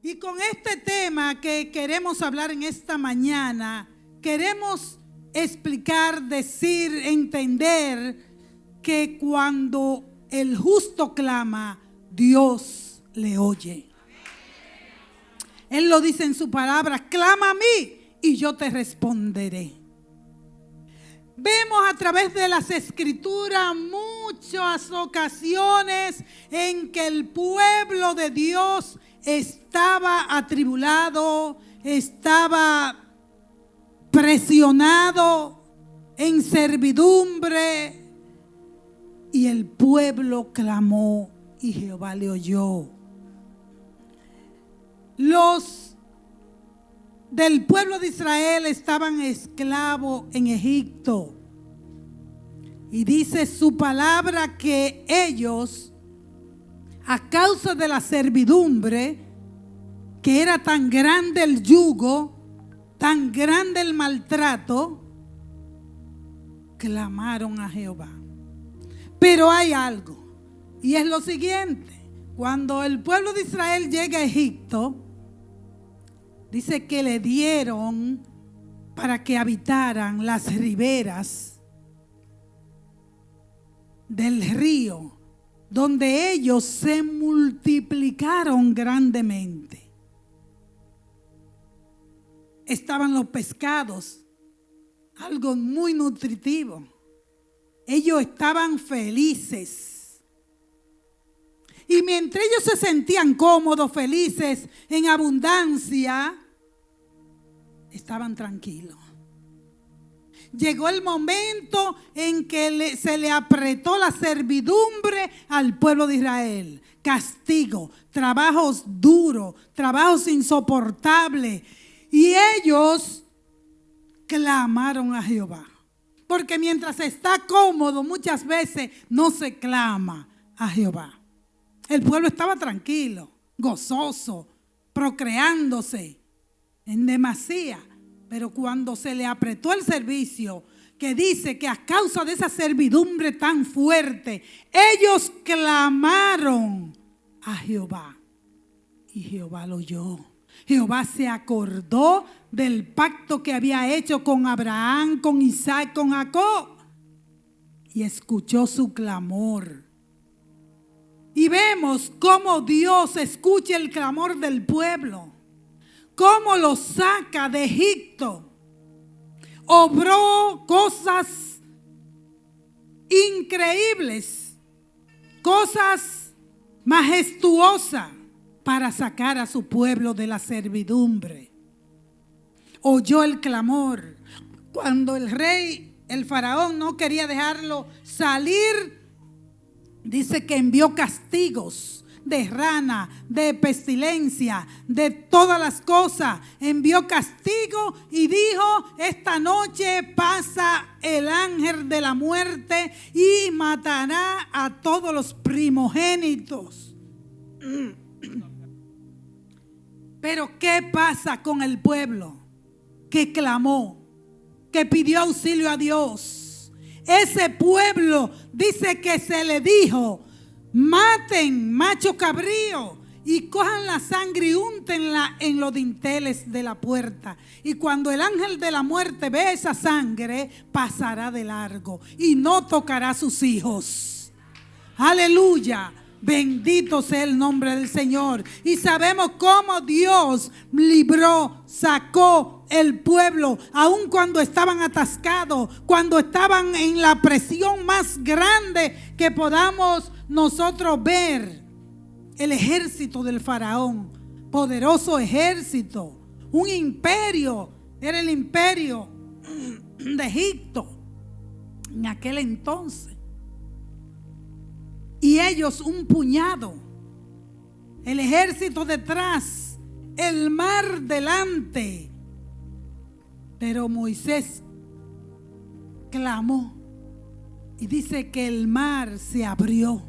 Y con este tema que queremos hablar en esta mañana, queremos explicar, decir, entender que cuando el justo clama, Dios le oye. Él lo dice en su palabra: clama a mí y yo te responderé. Vemos a través de las escrituras muchas ocasiones en que el pueblo de Dios estaba atribulado, estaba presionado, en servidumbre, y el pueblo clamó y Jehová le oyó. Los del pueblo de Israel estaban esclavos en Egipto. Y dice su palabra que ellos, a causa de la servidumbre, que era tan grande el yugo, tan grande el maltrato, clamaron a Jehová. Pero hay algo, y es lo siguiente: cuando el pueblo de Israel llega a Egipto, dice que le dieron para que habitaran las riberas del río, donde ellos se multiplicaron grandemente. Estaban los pescados, algo muy nutritivo. Ellos estaban felices. Y mientras ellos se sentían cómodos, felices, en abundancia, estaban tranquilos. Llegó el momento en que se le apretó la servidumbre al pueblo de Israel. Castigo, trabajos duros, trabajos insoportables. Y ellos clamaron a Jehová. Porque mientras está cómodo, muchas veces no se clama a Jehová. El pueblo estaba tranquilo, gozoso, procreándose en demasía. Pero cuando se le apretó el servicio, que dice que a causa de esa servidumbre tan fuerte, ellos clamaron a Jehová. Y Jehová lo oyó. Jehová se acordó del pacto que había hecho con Abraham, con Isaac, con Jacob, y escuchó su clamor. Y vemos cómo Dios escucha el clamor del pueblo, cómo lo saca de Egipto. Obró cosas increíbles, cosas majestuosas para sacar a su pueblo de la servidumbre. Oyó el clamor. Cuando el rey, el faraón, no quería dejarlo salir, dice que envió castigos de rana, de pestilencia, de todas las cosas. Envió castigo y dijo: esta noche pasa el ángel de la muerte y matará a todos los primogénitos. Pero ¿qué pasa con el pueblo que clamó, que pidió auxilio a Dios? Ese pueblo dice que se le dijo: maten macho cabrío y cojan la sangre y úntenla en los dinteles de la puerta. Y cuando el ángel de la muerte ve esa sangre, pasará de largo y no tocará a sus hijos. Aleluya. Bendito sea el nombre del Señor. Y sabemos cómo Dios libró, sacó el pueblo, aun cuando estaban atascados, cuando estaban en la presión más grande que podamos nosotros ver. El ejército del faraón, poderoso ejército, un imperio, era el imperio de Egipto en aquel entonces. Y ellos un puñado, el ejército detrás, el mar delante. Pero Moisés clamó y dice que el mar se abrió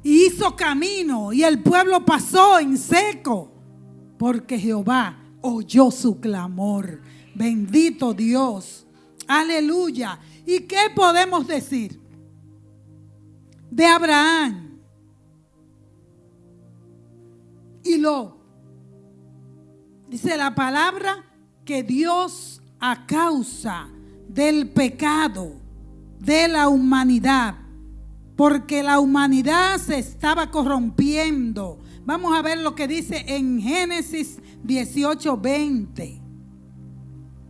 y hizo camino y el pueblo pasó en seco, porque Jehová oyó su clamor. Bendito Dios, aleluya. ¿Y qué podemos decir de Abraham y Lot. Dice la palabra que Dios, a causa del pecado de la humanidad, porque la humanidad se estaba corrompiendo. Vamos a ver lo que dice en Génesis 18:20.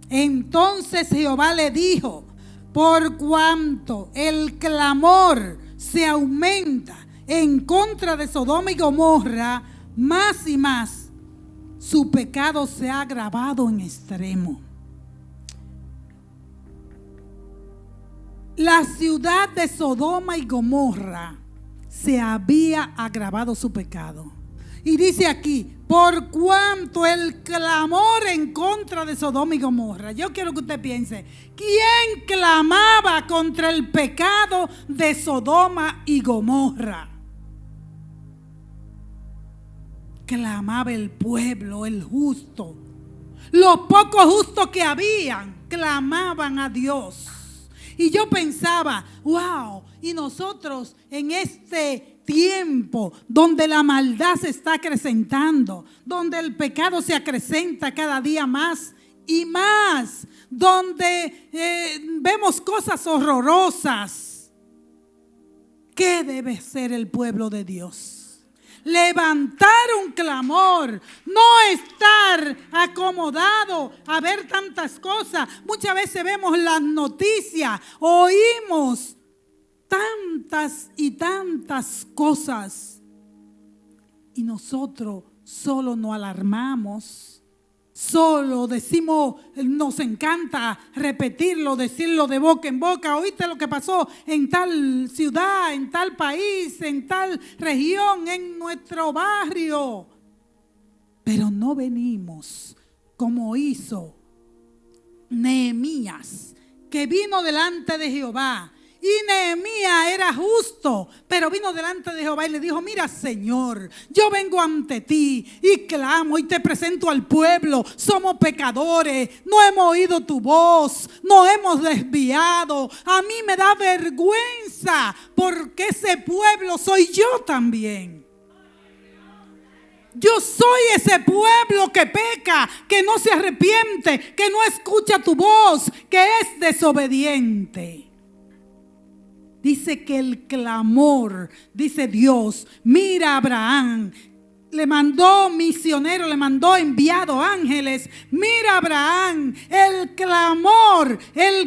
Entonces Jehová le dijo: por cuanto el clamor se aumenta en contra de Sodoma y Gomorra, más y más, su pecado se ha agravado en extremo. La ciudad de Sodoma y Gomorra se había agravado su pecado. Y dice aquí: por cuanto el clamor en contra de Sodoma y Gomorra. Yo quiero que usted piense, ¿quién clamaba contra el pecado de Sodoma y Gomorra? Clamaba el pueblo, el justo. Los pocos justos que habían clamaban a Dios. Y yo pensaba, wow, y nosotros en este tiempo donde la maldad se está acrecentando, donde el pecado se acrecenta cada día más y más, donde vemos cosas horrorosas, ¿qué debe ser el pueblo de Dios? Levantar un clamor, no estar acomodado a ver tantas cosas. Muchas veces vemos las noticias, oímos tantas y tantas cosas y nosotros solo nos alarmamos. Solo decimos, nos encanta repetirlo, decirlo de boca en boca. ¿Oíste lo que pasó en tal ciudad, en tal país, en tal región, en nuestro barrio? Pero no venimos como hizo Nehemías, que vino delante de Jehová. Y Nehemías era justo, pero vino delante de Jehová y le dijo: mira, Señor, yo vengo ante ti y clamo y te presento al pueblo. Somos pecadores, no hemos oído tu voz, nos hemos desviado. A mí me da vergüenza porque ese pueblo soy yo también. Yo soy ese pueblo que peca, que no se arrepiente, que no escucha tu voz, que es desobediente. Dice que el clamor, dice Dios, mira a Abraham, le mandó misioneros, le mandó enviado ángeles. Mira a Abraham, el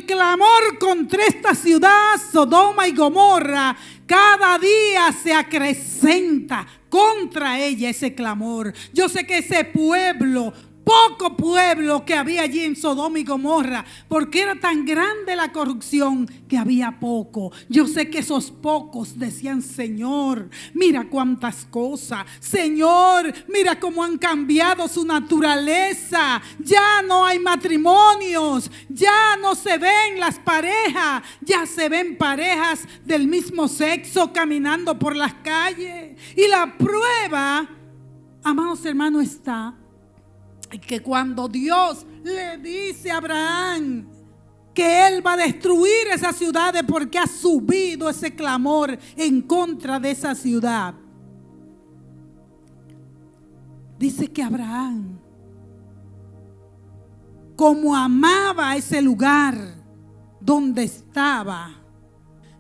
clamor contra esta ciudad, Sodoma y Gomorra, cada día se acrecenta contra ella ese clamor. Yo sé que ese pueblo, poco pueblo que había allí en Sodoma y Gomorra, porque era tan grande la corrupción que había poco. Yo sé que esos pocos decían: Señor, mira cuántas cosas. Señor, mira cómo han cambiado su naturaleza. Ya no hay matrimonios, ya no se ven las parejas, ya se ven parejas del mismo sexo caminando por las calles. Y la prueba, amados hermanos, está que cuando Dios le dice a Abraham que él va a destruir esas ciudades porque ha subido ese clamor en contra de esa ciudad, dice que Abraham, como amaba ese lugar donde estaba,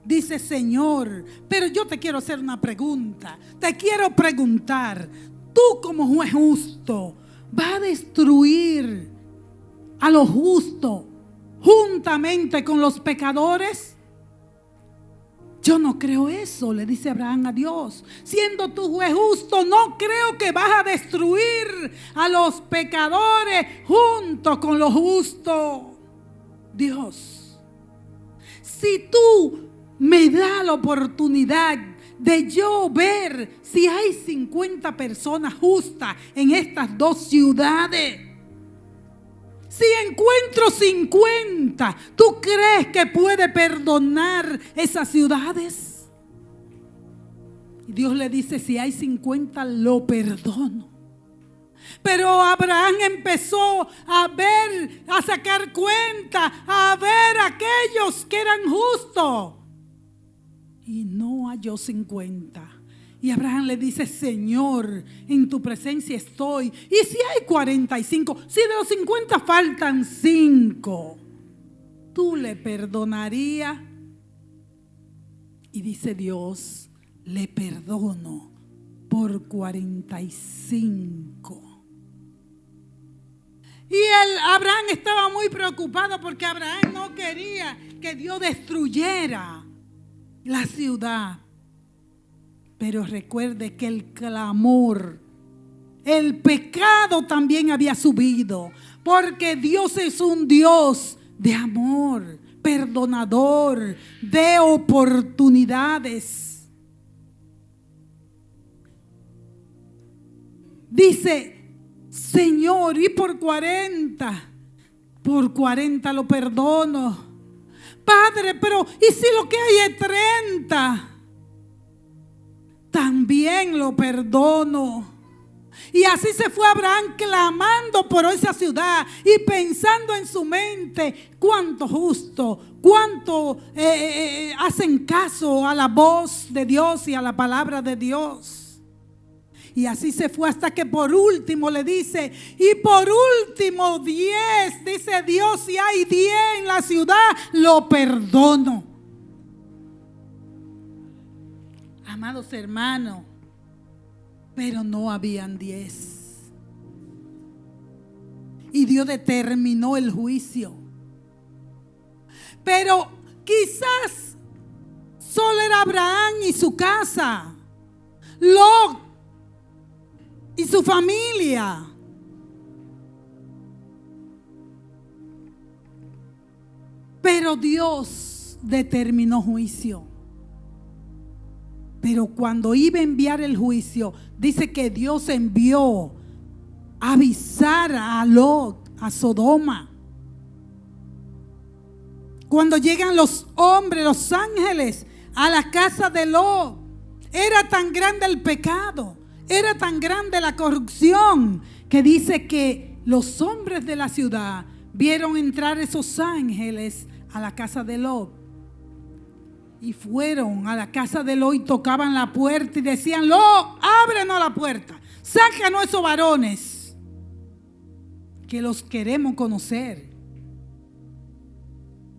dice: Señor, pero yo te quiero hacer una pregunta. Te quiero preguntar, tú como juez justo, ¿va a destruir a los justos juntamente con los pecadores? Yo no creo eso, le dice Abraham a Dios. Siendo tú juez justo, no creo que vas a destruir a los pecadores junto con los justos. Dios, si tú me das la oportunidad de yo ver si hay 50 personas justas en estas dos ciudades, si encuentro 50, ¿tú crees que puede perdonar esas ciudades? Y Dios le dice: si hay 50, lo perdono. Pero Abraham empezó a ver, a sacar cuenta, a ver aquellos que eran justos, y no halló 50. Y Abraham le dice: Señor, en tu presencia estoy. Y si hay 45, si de los 50 faltan 5, ¿tú le perdonarías? Y dice Dios: le perdono por 45. Y Abraham estaba muy preocupado porque Abraham no quería que Dios destruyera la ciudad. Pero recuerde que el clamor, el pecado también había subido, porque Dios es un Dios de amor, perdonador, de oportunidades. Dice: Señor, y por 40 lo perdono. Padre, pero ¿y si lo que hay es 30? También lo perdono. Y así se fue Abraham clamando por esa ciudad y pensando en su mente: cuánto justo, cuánto hacen caso a la voz de Dios y a la palabra de Dios. Y así se fue hasta que por último le dice: y por último 10, dice Dios, si hay 10 en la ciudad, lo perdono. Amados hermanos, pero no habían 10. Y Dios determinó el juicio. Pero quizás solo era Abraham y su casa, Lot y su familia. Pero Dios determinó juicio. Pero cuando iba a enviar el juicio, dice que Dios envió a avisar a Lot, a Sodoma. Cuando llegan los hombres, los ángeles, a la casa de Lot, era tan grande el pecado, era tan grande la corrupción, que dice que los hombres de la ciudad vieron entrar esos ángeles a la casa de Lot. Y fueron a la casa de Lot y tocaban la puerta y decían: Lot, ábrenos la puerta, sácanos esos varones, que los queremos conocer,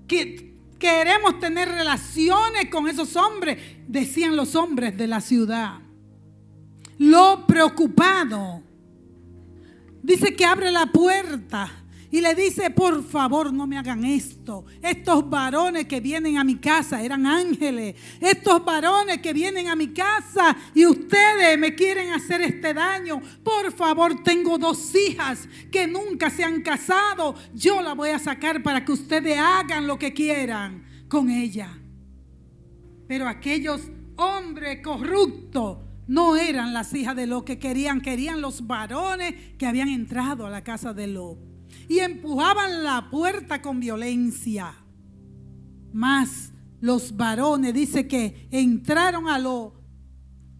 que queremos tener relaciones con esos hombres, decían los hombres de la ciudad. Lot, preocupado, dice que abre la puerta y le dice: por favor, no me hagan esto. Estos varones que vienen a mi casa, eran ángeles, estos varones que vienen a mi casa y ustedes me quieren hacer este daño. Por favor, tengo 2 hijas que nunca se han casado. Yo la voy a sacar para que ustedes hagan lo que quieran con ella. Pero aquellos hombres corruptos no eran las hijas de Lot que querían los varones que habían entrado a la casa de Lot. Y empujaban la puerta con violencia. Mas los varones, dice que entraron a Lot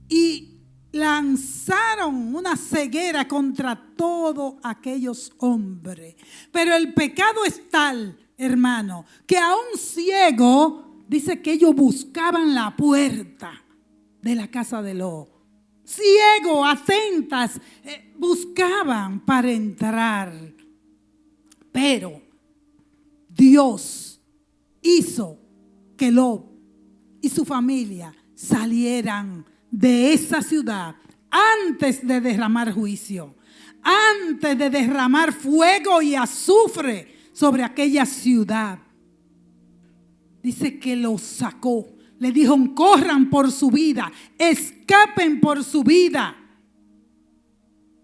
y lanzaron una ceguera contra todos aquellos hombres. Pero el pecado es tal, hermano, que a un ciego, dice que ellos buscaban la puerta de la casa de Lot. Ciego, atentas, buscaban para entrar. Pero Dios hizo que Lot y su familia salieran de esa ciudad antes de derramar juicio, antes de derramar fuego y azufre sobre aquella ciudad. Dice que los sacó. Le dijo: corran por su vida, escapen por su vida.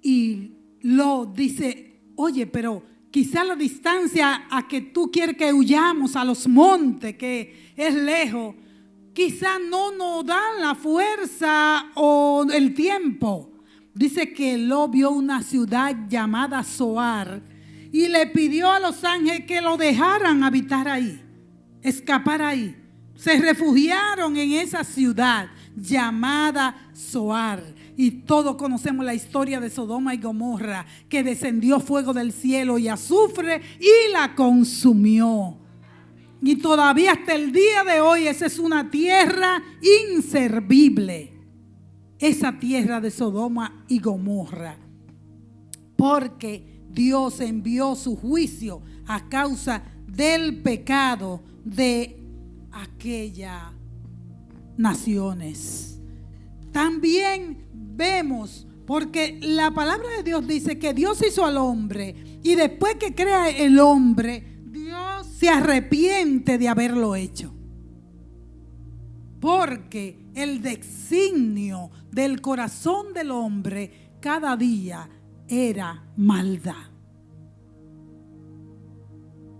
Y Lot dice: oye, pero quizá la distancia a que tú quieres que huyamos a los montes, que es lejos, quizá no nos dan la fuerza o el tiempo. Dice que Lot vio una ciudad llamada Zoar y le pidió a los ángeles que lo dejaran habitar ahí, escapar ahí. Se refugiaron en esa ciudad llamada Zoar. Y todos conocemos la historia de Sodoma y Gomorra, que descendió fuego del cielo y azufre y la consumió. Y todavía hasta el día de hoy esa es una tierra inservible. esa tierra de Sodoma y Gomorra, porque Dios envió su juicio a causa del pecado de aquellas naciones. También vemos, porque la palabra de Dios dice que Dios hizo al hombre y después que crea el hombre, Dios se arrepiente de haberlo hecho. Porque el designio del corazón del hombre cada día era maldad.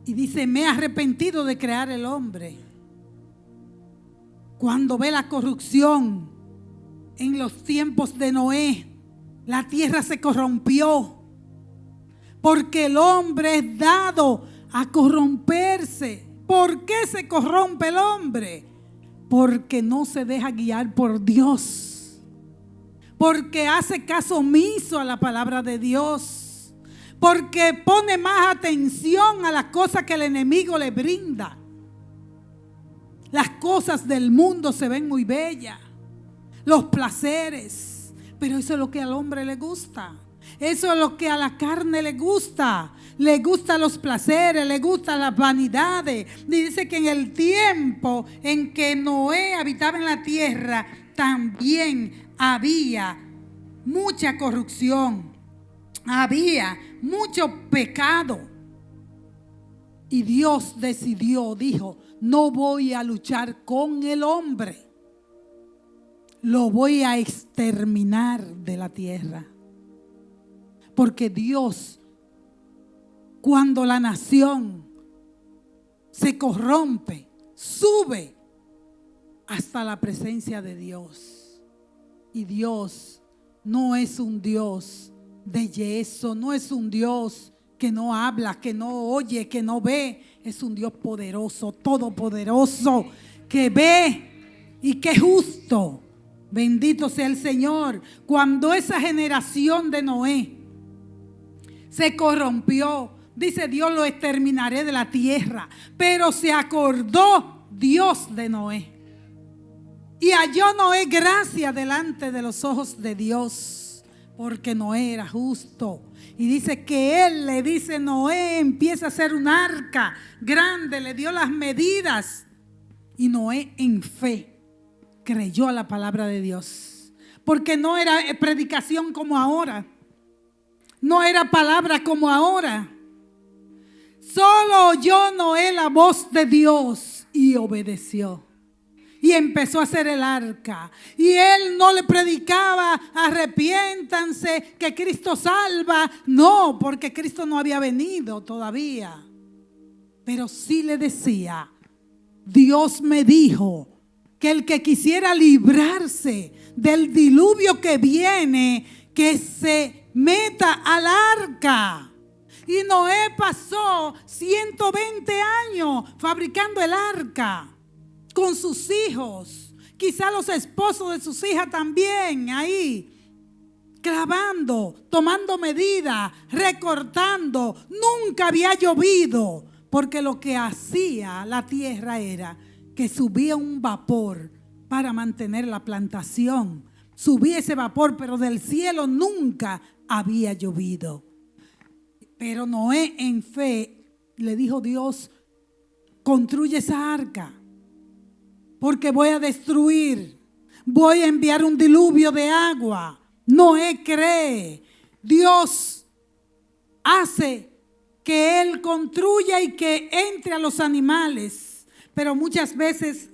Y dice, me he arrepentido de crear el hombre. Cuando ve la corrupción en los tiempos de Noé, la tierra se corrompió. Porque el hombre es dado a corromperse. ¿Por qué se corrompe el hombre? Porque no se deja guiar por Dios. Porque hace caso omiso a la palabra de Dios. Porque pone más atención a las cosas que el enemigo le brinda. Las cosas del mundo se ven muy bellas. Los placeres. Pero eso es lo que al hombre le gusta. Eso es lo que a la carne le gusta. Le gustan los placeres, le gustan las vanidades. Y dice que en el tiempo en que Noé habitaba en la tierra, también había mucha corrupción. Había mucho pecado. Y Dios decidió, dijo, no voy a luchar con el hombre. Lo voy a exterminar de la tierra. Porque Dios, cuando la nación se corrompe, sube hasta la presencia de Dios. Y Dios no es un Dios de yeso, no es un Dios que no habla, que no oye, que no ve. Es un Dios poderoso, todopoderoso, que ve y que es justo. Bendito sea el Señor. Cuando esa generación de Noé se corrompió, dice Dios, lo exterminaré de la tierra. Pero se acordó Dios de Noé. Y halló Noé gracia delante de los ojos de Dios, porque Noé era justo. Y dice que él le dice, Noé, empieza a hacer un arca grande, le dio las medidas. Y Noé en fe creyó a la palabra de Dios. Porque no era predicación como ahora. No era palabra como ahora. Solo oyó Noé la voz de Dios y obedeció. Y empezó a hacer el arca. Y él no le predicaba, arrepiéntanse, que Cristo salva. No, porque Cristo no había venido todavía. Pero sí le decía, Dios me dijo que el que quisiera librarse del diluvio que viene, que se meta al arca. Y Noé pasó 120 años fabricando el arca con sus hijos, quizá los esposos de sus hijas también ahí, clavando, tomando medidas, recortando. Nunca había llovido, porque lo que hacía la tierra era que subía un vapor para mantener la plantación. Subía ese vapor, pero del cielo nunca había llovido. Pero Noé en fe le dijo, Dios, construye esa arca, porque voy a destruir, voy a enviar un diluvio de agua. Noé cree, Dios hace que él construya y que entre a los animales. Pero muchas veces,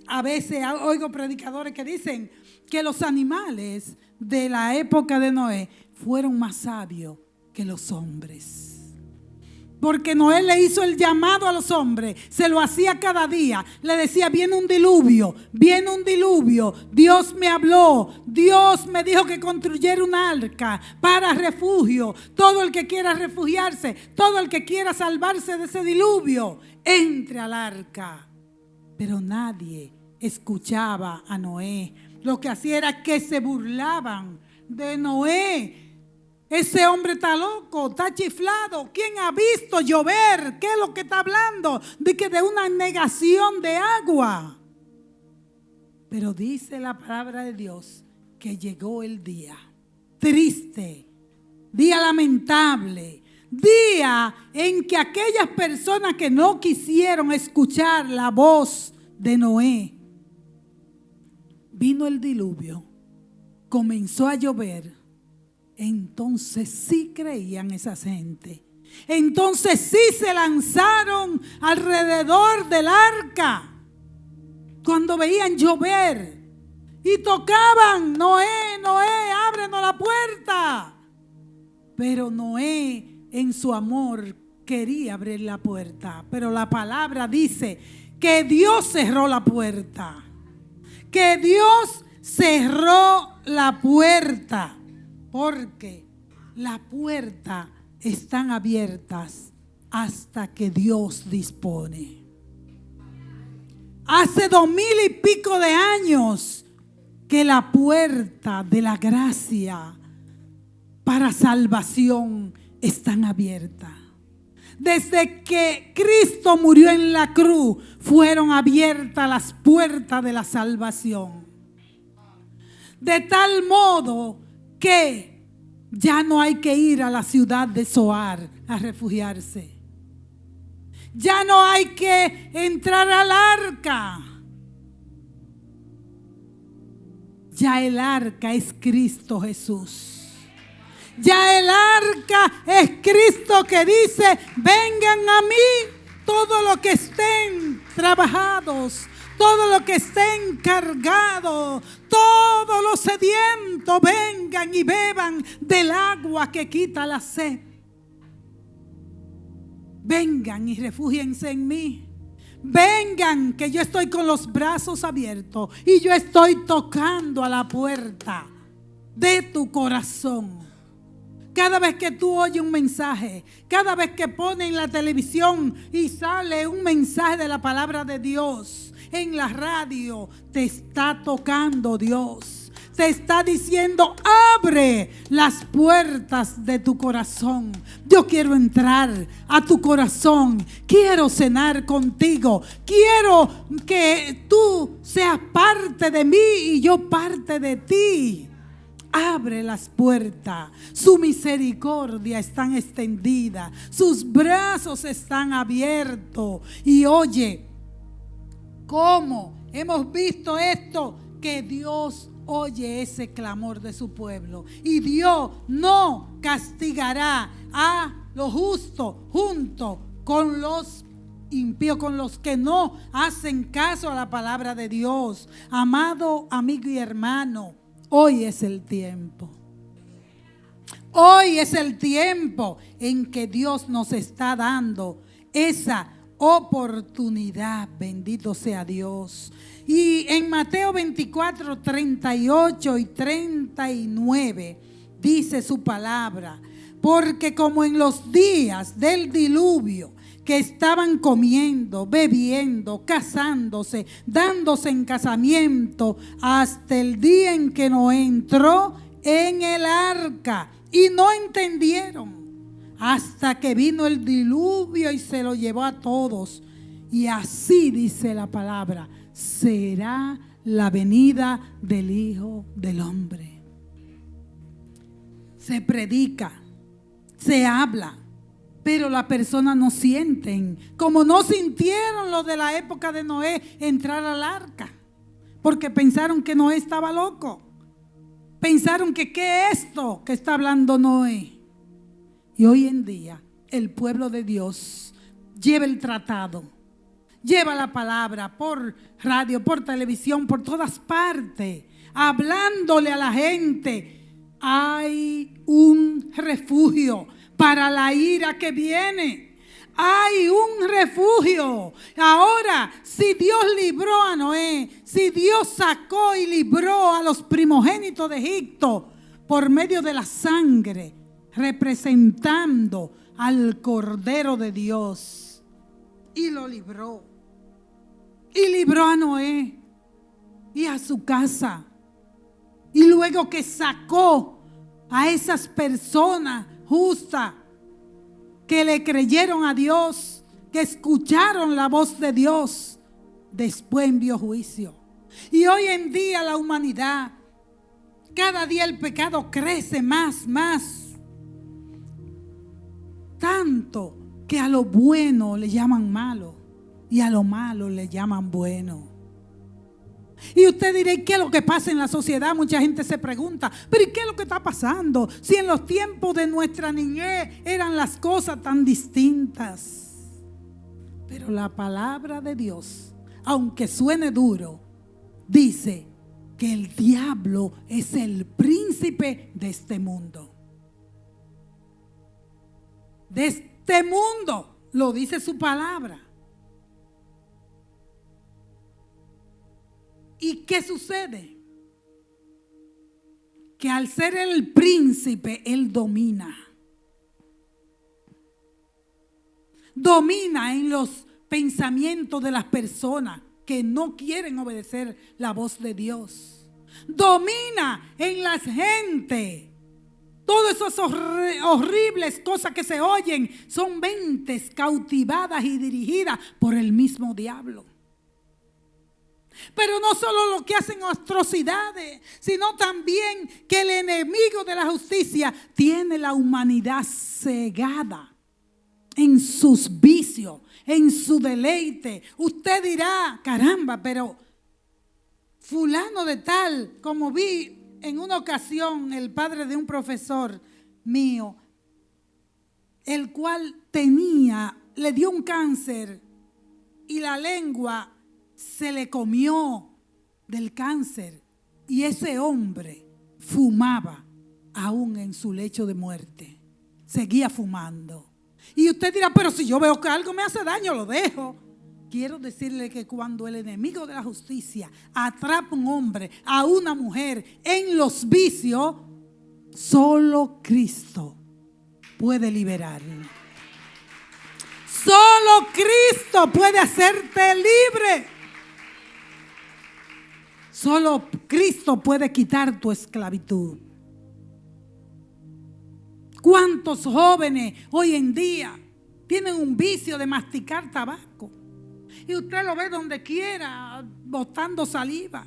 oigo predicadores que dicen que los animales de la época de Noé fueron más sabios que los hombres. Porque Noé le hizo el llamado a los hombres, se lo hacía cada día. Le decía, viene un diluvio, viene un diluvio. Dios me habló, Dios me dijo que construyera un arca para refugio. Todo el que quiera refugiarse, todo el que quiera salvarse de ese diluvio, entre al arca. Pero nadie escuchaba a Noé. Lo que hacía era que se burlaban de Noé. Ese hombre está loco, está chiflado. ¿Quién ha visto llover? ¿Qué es lo que está hablando? De que de una negación de agua. Pero dice la palabra de Dios que llegó el día triste, día lamentable, día en que aquellas personas que no quisieron escuchar la voz de Noé, vino el diluvio, comenzó a llover. Entonces sí creían esa gente. Entonces sí se lanzaron alrededor del arca cuando veían llover y tocaban: Noé, Noé, ábrenos la puerta. Pero Noé, en su amor, quería abrir la puerta, pero la palabra dice que Dios cerró la puerta, que Dios cerró la puerta, porque las puertas están abiertas hasta que Dios dispone. Hace 2000 y pico de años que la puerta de la gracia para salvación están abiertas. Desde que Cristo murió en la cruz, fueron abiertas las puertas de la salvación. De tal modo que ya no hay que ir a la ciudad de Zoar a refugiarse. Ya no hay que entrar al arca. Ya el arca es Cristo Jesús. Ya el arca es Cristo que dice: vengan a mí todos los que estén trabajados, todos los que estén cargados, todos los sedientos, vengan y beban del agua que quita la sed. Vengan y refúgiense en mí. Vengan, que yo estoy con los brazos abiertos y yo estoy tocando a la puerta de tu corazón. Cada vez que tú oyes un mensaje, cada vez que ponen en la televisión y sale un mensaje de la palabra de Dios en la radio, te está tocando Dios. Te está diciendo: abre las puertas de tu corazón. Yo quiero entrar a tu corazón. Quiero cenar contigo. Quiero que tú seas parte de mí y yo parte de ti. Abre las puertas. Su misericordia está extendida. Sus brazos están abiertos. Y oye, ¿cómo hemos visto esto? Que Dios oye ese clamor de su pueblo. Y Dios no castigará a los justos junto con los impíos, con los que no hacen caso a la palabra de Dios. Amado amigo y hermano, hoy es el tiempo. Hoy es el tiempo en que Dios nos está dando esa oportunidad. Bendito sea Dios. Y en Mateo 24, 38 y 39 dice su palabra: porque como en los días del diluvio, que estaban comiendo, bebiendo, casándose, dándose en casamiento, hasta el día en que Noé entró en el arca, y no entendieron, hasta que vino el diluvio y se lo llevó a todos. Y así dice la palabra: será la venida del Hijo del Hombre. Se predica, se habla, pero las personas no sienten, como no sintieron los de la época de Noé entrar al arca, porque pensaron que Noé estaba loco. Pensaron que ¿qué es esto que está hablando Noé? Y hoy en día el pueblo de Dios lleva el tratado, lleva la palabra por radio, por televisión, por todas partes, hablándole a la gente. Hay un refugio para la ira que viene. Hay un refugio. Ahora, si Dios libró a Noé, si Dios sacó y libró a los primogénitos de Egipto por medio de la sangre, representando al Cordero de Dios, y lo libró, y libró a Noé y a su casa, y luego que sacó a esas personas justas que le creyeron a Dios, que escucharon la voz de Dios, después envió juicio. Y hoy en día la humanidad Cada día el pecado crece más. Tanto que a lo bueno le llaman malo y a lo malo le llaman bueno. Y usted dirá, ¿qué es lo que pasa en la sociedad? Mucha gente se pregunta, pero ¿y qué es lo que está pasando? Si en los tiempos de nuestra niñez eran las cosas tan distintas. Pero la palabra de Dios, aunque suene duro, dice que el diablo es el príncipe de este mundo. De este mundo, lo dice su palabra. ¿Y qué sucede? Que al ser el príncipe, él domina. Domina en los pensamientos de las personas que no quieren obedecer la voz de Dios. Domina en la gente. Todas esas horribles cosas que se oyen son mentes cautivadas y dirigidas por el mismo diablo. Pero no solo lo que hacen atrocidades, sino también que el enemigo de la justicia tiene la humanidad cegada en sus vicios, en su deleite. Usted dirá, caramba, pero fulano de tal, como vi en una ocasión el padre de un profesor mío, el cual le dio un cáncer y la lengua se le comió del cáncer, y ese hombre fumaba aún en su lecho de muerte, seguía fumando. Y usted dirá, pero si yo veo que algo me hace daño, lo dejo. Quiero decirle que cuando el enemigo de la justicia atrapa a un hombre, a una mujer en los vicios, solo Cristo puede liberarlo. Solo Cristo puede hacerte libre. Solo Cristo puede quitar tu esclavitud. ¿Cuántos jóvenes hoy en día tienen un vicio de masticar tabaco? Y usted lo ve donde quiera, botando saliva,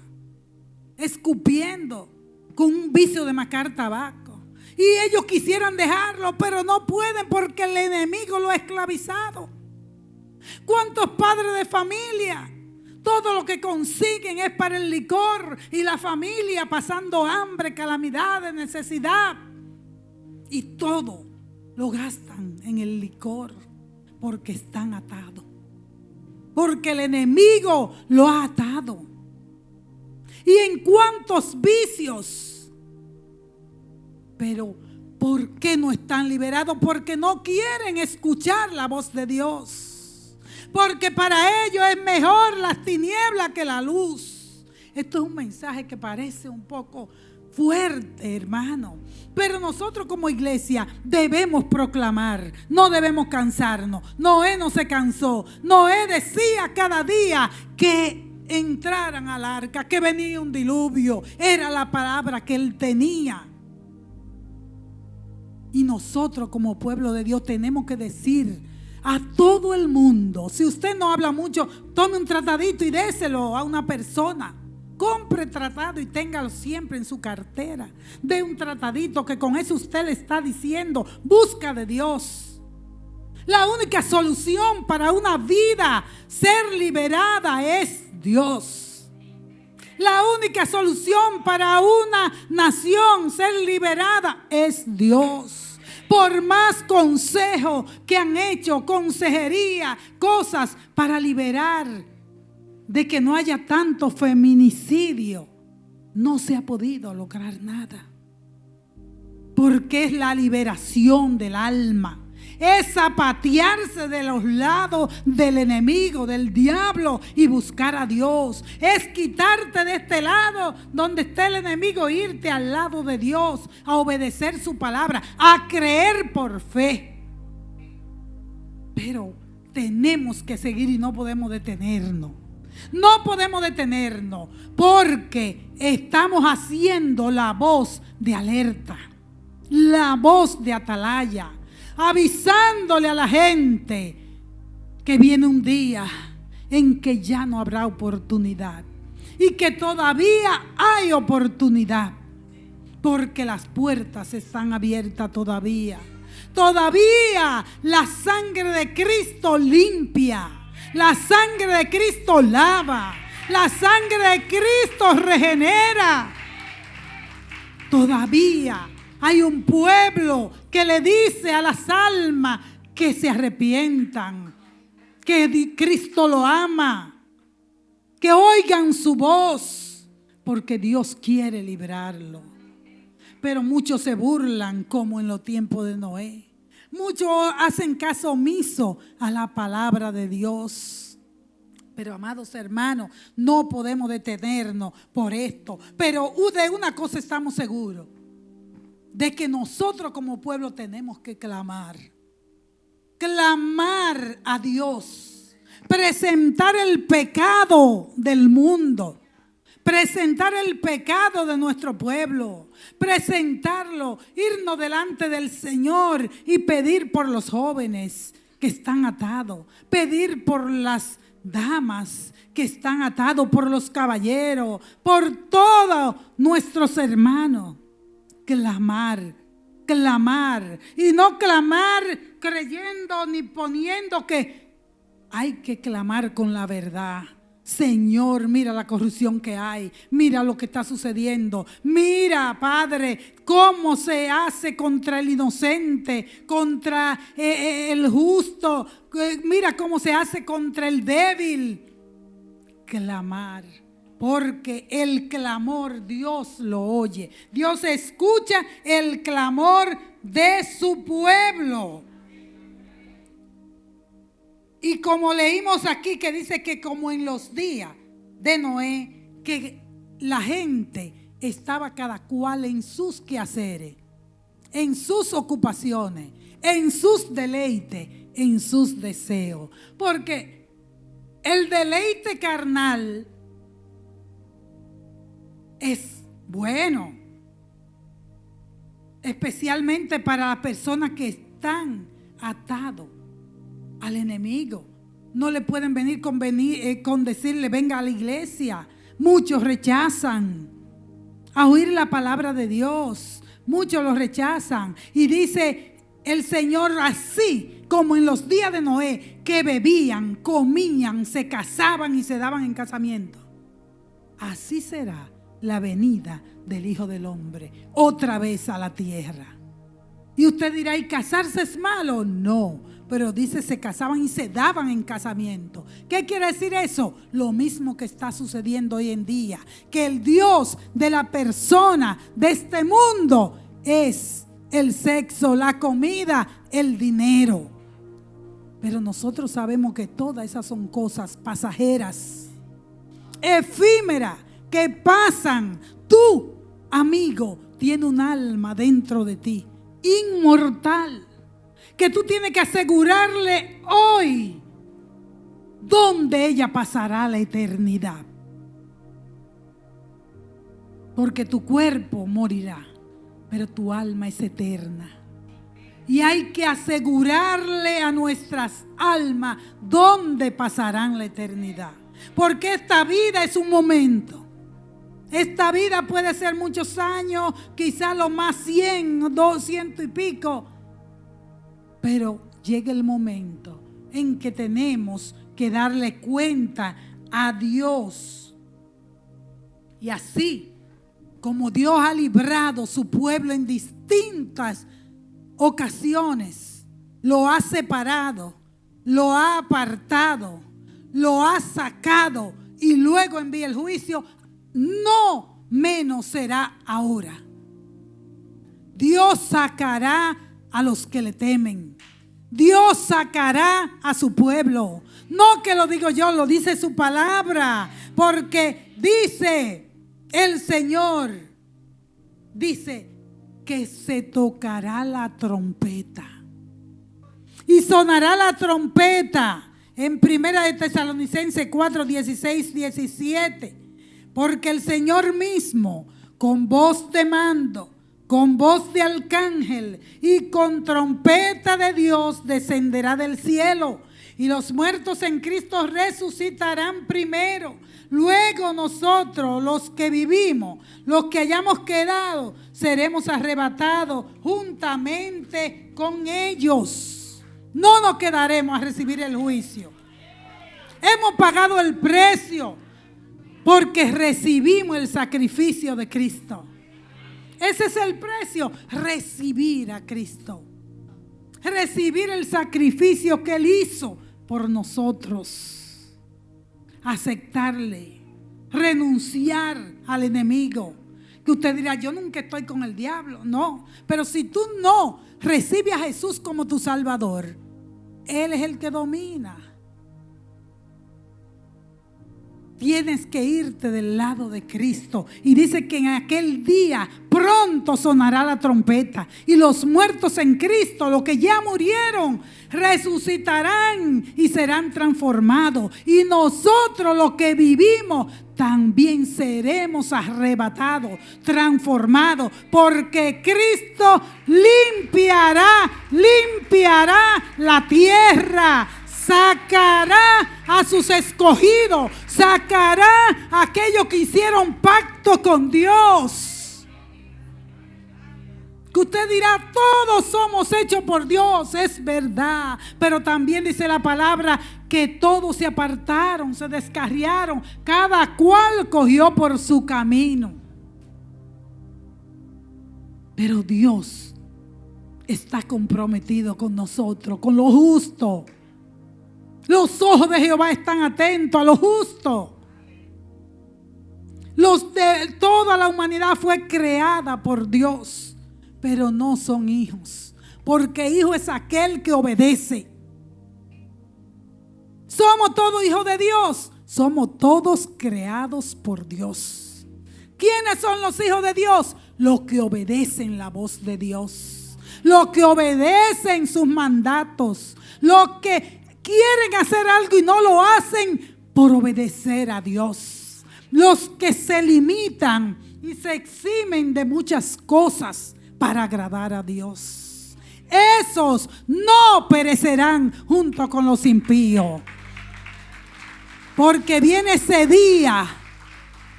escupiendo, con un vicio de mascar tabaco. Y ellos quisieran dejarlo, pero no pueden porque el enemigo lo ha esclavizado. ¿Cuántos padres de familia? Todo lo que consiguen es para el licor, y la familia pasando hambre, calamidades, necesidad. Y todo lo gastan en el licor porque están atados. Porque el enemigo lo ha atado. ¿Y en cuántos vicios? Pero ¿por qué no están liberados? Porque no quieren escuchar la voz de Dios. Porque para ellos es mejor las tinieblas que la luz. Esto es un mensaje que parece un poco fuerte, hermano, pero nosotros como iglesia debemos proclamar, no debemos cansarnos. Noé no se cansó. Noé decía cada día que entraran al arca, que venía un diluvio. Era la palabra que él tenía. Y nosotros como pueblo de Dios tenemos que decir a todo el mundo: si usted no habla mucho, tome un tratadito y déselo a una persona. Compre tratado y téngalo siempre en su cartera. De un tratadito que con eso usted le está diciendo: busca de Dios. La única solución para una vida ser liberada es Dios. La única solución para una nación ser liberada es Dios. Por más consejo que han hecho, consejería, cosas para liberar de que no haya tanto feminicidio, no se ha podido lograr nada. Porque es la liberación del alma. Es zapatearse de los lados del enemigo, del diablo, y buscar a Dios. Es quitarte de este lado donde está el enemigo, irte al lado de Dios, a obedecer su palabra, a creer por fe. Pero tenemos que seguir y no podemos detenernos. No podemos detenernos porque estamos haciendo la voz de alerta, la voz de atalaya, avisándole a la gente que viene un día en que ya no habrá oportunidad y que todavía hay oportunidad. porque las puertas están abiertas todavía. Todavía la sangre de Cristo limpia, la sangre de Cristo lava, la sangre de Cristo regenera. Todavía hay un pueblo que le dice a las almas que se arrepientan, que Cristo lo ama, que oigan su voz, porque Dios quiere librarlo. Pero muchos se burlan como en los tiempos de Noé. Muchos hacen caso omiso a la palabra de Dios. Pero amados hermanos, no podemos detenernos por esto. Pero de una cosa estamos seguros, de que nosotros como pueblo tenemos que clamar. Clamar a Dios. Presentar el pecado del mundo. Presentar el pecado de nuestro pueblo, presentarlo, irnos delante del Señor y pedir por los jóvenes que están atados, pedir por las damas que están atados, por los caballeros, por todos nuestros hermanos. Clamar, clamar, y no clamar creyendo ni poniendo que hay que clamar con la verdad. Señor, mira la corrupción que hay, mira lo que está sucediendo, mira, Padre, cómo se hace contra el inocente, contra el justo, mira cómo se hace contra el débil. Clamar, porque el clamor Dios lo oye, Dios escucha el clamor de su pueblo. Y como leímos aquí que dice que como en los días de Noé, que la gente estaba cada cual en sus quehaceres, en sus ocupaciones, en sus deleites, en sus deseos. Porque el deleite carnal es bueno, especialmente para las personas que están atados al enemigo. No le pueden venir con decirle venga a la iglesia. Muchos rechazan a oír la palabra de Dios. Muchos lo rechazan. Y dice el Señor, así como en los días de Noé, que bebían, comían, se casaban y se daban en casamiento, así será la venida del Hijo del Hombre otra vez a la tierra. Y usted dirá, ¿y casarse es malo? No, pero dice se casaban y se daban en casamiento. ¿Qué quiere decir eso? Lo mismo que está sucediendo hoy en día, que el Dios de la persona de este mundo es el sexo, la comida, el dinero. Pero nosotros sabemos que todas esas son cosas pasajeras, efímeras, que pasan. Tú, amigo, tienes un alma dentro de ti, inmortal, que tú tienes que asegurarle hoy dónde ella pasará la eternidad. Porque tu cuerpo morirá, pero tu alma es eterna. Y hay que asegurarle a nuestras almas dónde pasarán la eternidad. Porque esta vida es un momento. Esta vida puede ser muchos años, quizás lo más 100, 200 y pico. Pero llega el momento en que tenemos que darle cuenta a Dios. Y así como Dios ha librado su pueblo en distintas ocasiones, lo ha separado, lo ha apartado, lo ha sacado y luego envía el juicio, no menos será ahora. Dios sacará a los que le temen. Dios sacará a su pueblo. No que lo digo yo, lo dice su palabra. Porque dice el Señor, dice que se tocará la trompeta. Y sonará la trompeta en 1 Tesalonicenses 4, 16, 17. Porque el Señor mismo, con voz de mando, con voz de arcángel y con trompeta de Dios, descenderá del cielo. Y los muertos en Cristo resucitarán primero. Luego nosotros, los que vivimos, los que hayamos quedado, seremos arrebatados juntamente con ellos. No nos quedaremos a recibir el juicio. Hemos pagado el precio porque recibimos el sacrificio de Cristo. Ese es el precio, recibir a Cristo. Recibir el sacrificio que Él hizo por nosotros. Aceptarle, renunciar al enemigo. Que usted dirá, yo nunca estoy con el diablo. No, pero si tú no recibes a Jesús como tu Salvador, Él es el que domina. Tienes que irte del lado de Cristo. Y dice que en aquel día pronto sonará la trompeta. Y los muertos en Cristo, los que ya murieron, resucitarán y serán transformados. Y nosotros los que vivimos también seremos arrebatados, transformados. Porque Cristo limpiará la tierra. Sacará a sus escogidos, sacará a aquellos que hicieron pacto con Dios. Que usted dirá, todos somos hechos por Dios, es verdad. Pero también dice la palabra que todos se apartaron, se descarriaron, cada cual cogió por su camino. Pero Dios está comprometido con nosotros, con lo justo. Los ojos de Jehová están atentos a lo justo. Toda la humanidad fue creada por Dios, pero no son hijos, porque hijo es aquel que obedece. ¿Somos todos hijos de Dios? Somos todos creados por Dios. ¿Quiénes son los hijos de Dios? Los que obedecen la voz de Dios, los que obedecen sus mandatos, los que quieren hacer algo y no lo hacen por obedecer a Dios. Los que se limitan y se eximen de muchas cosas para agradar a Dios. Esos no perecerán junto con los impíos. Porque viene ese día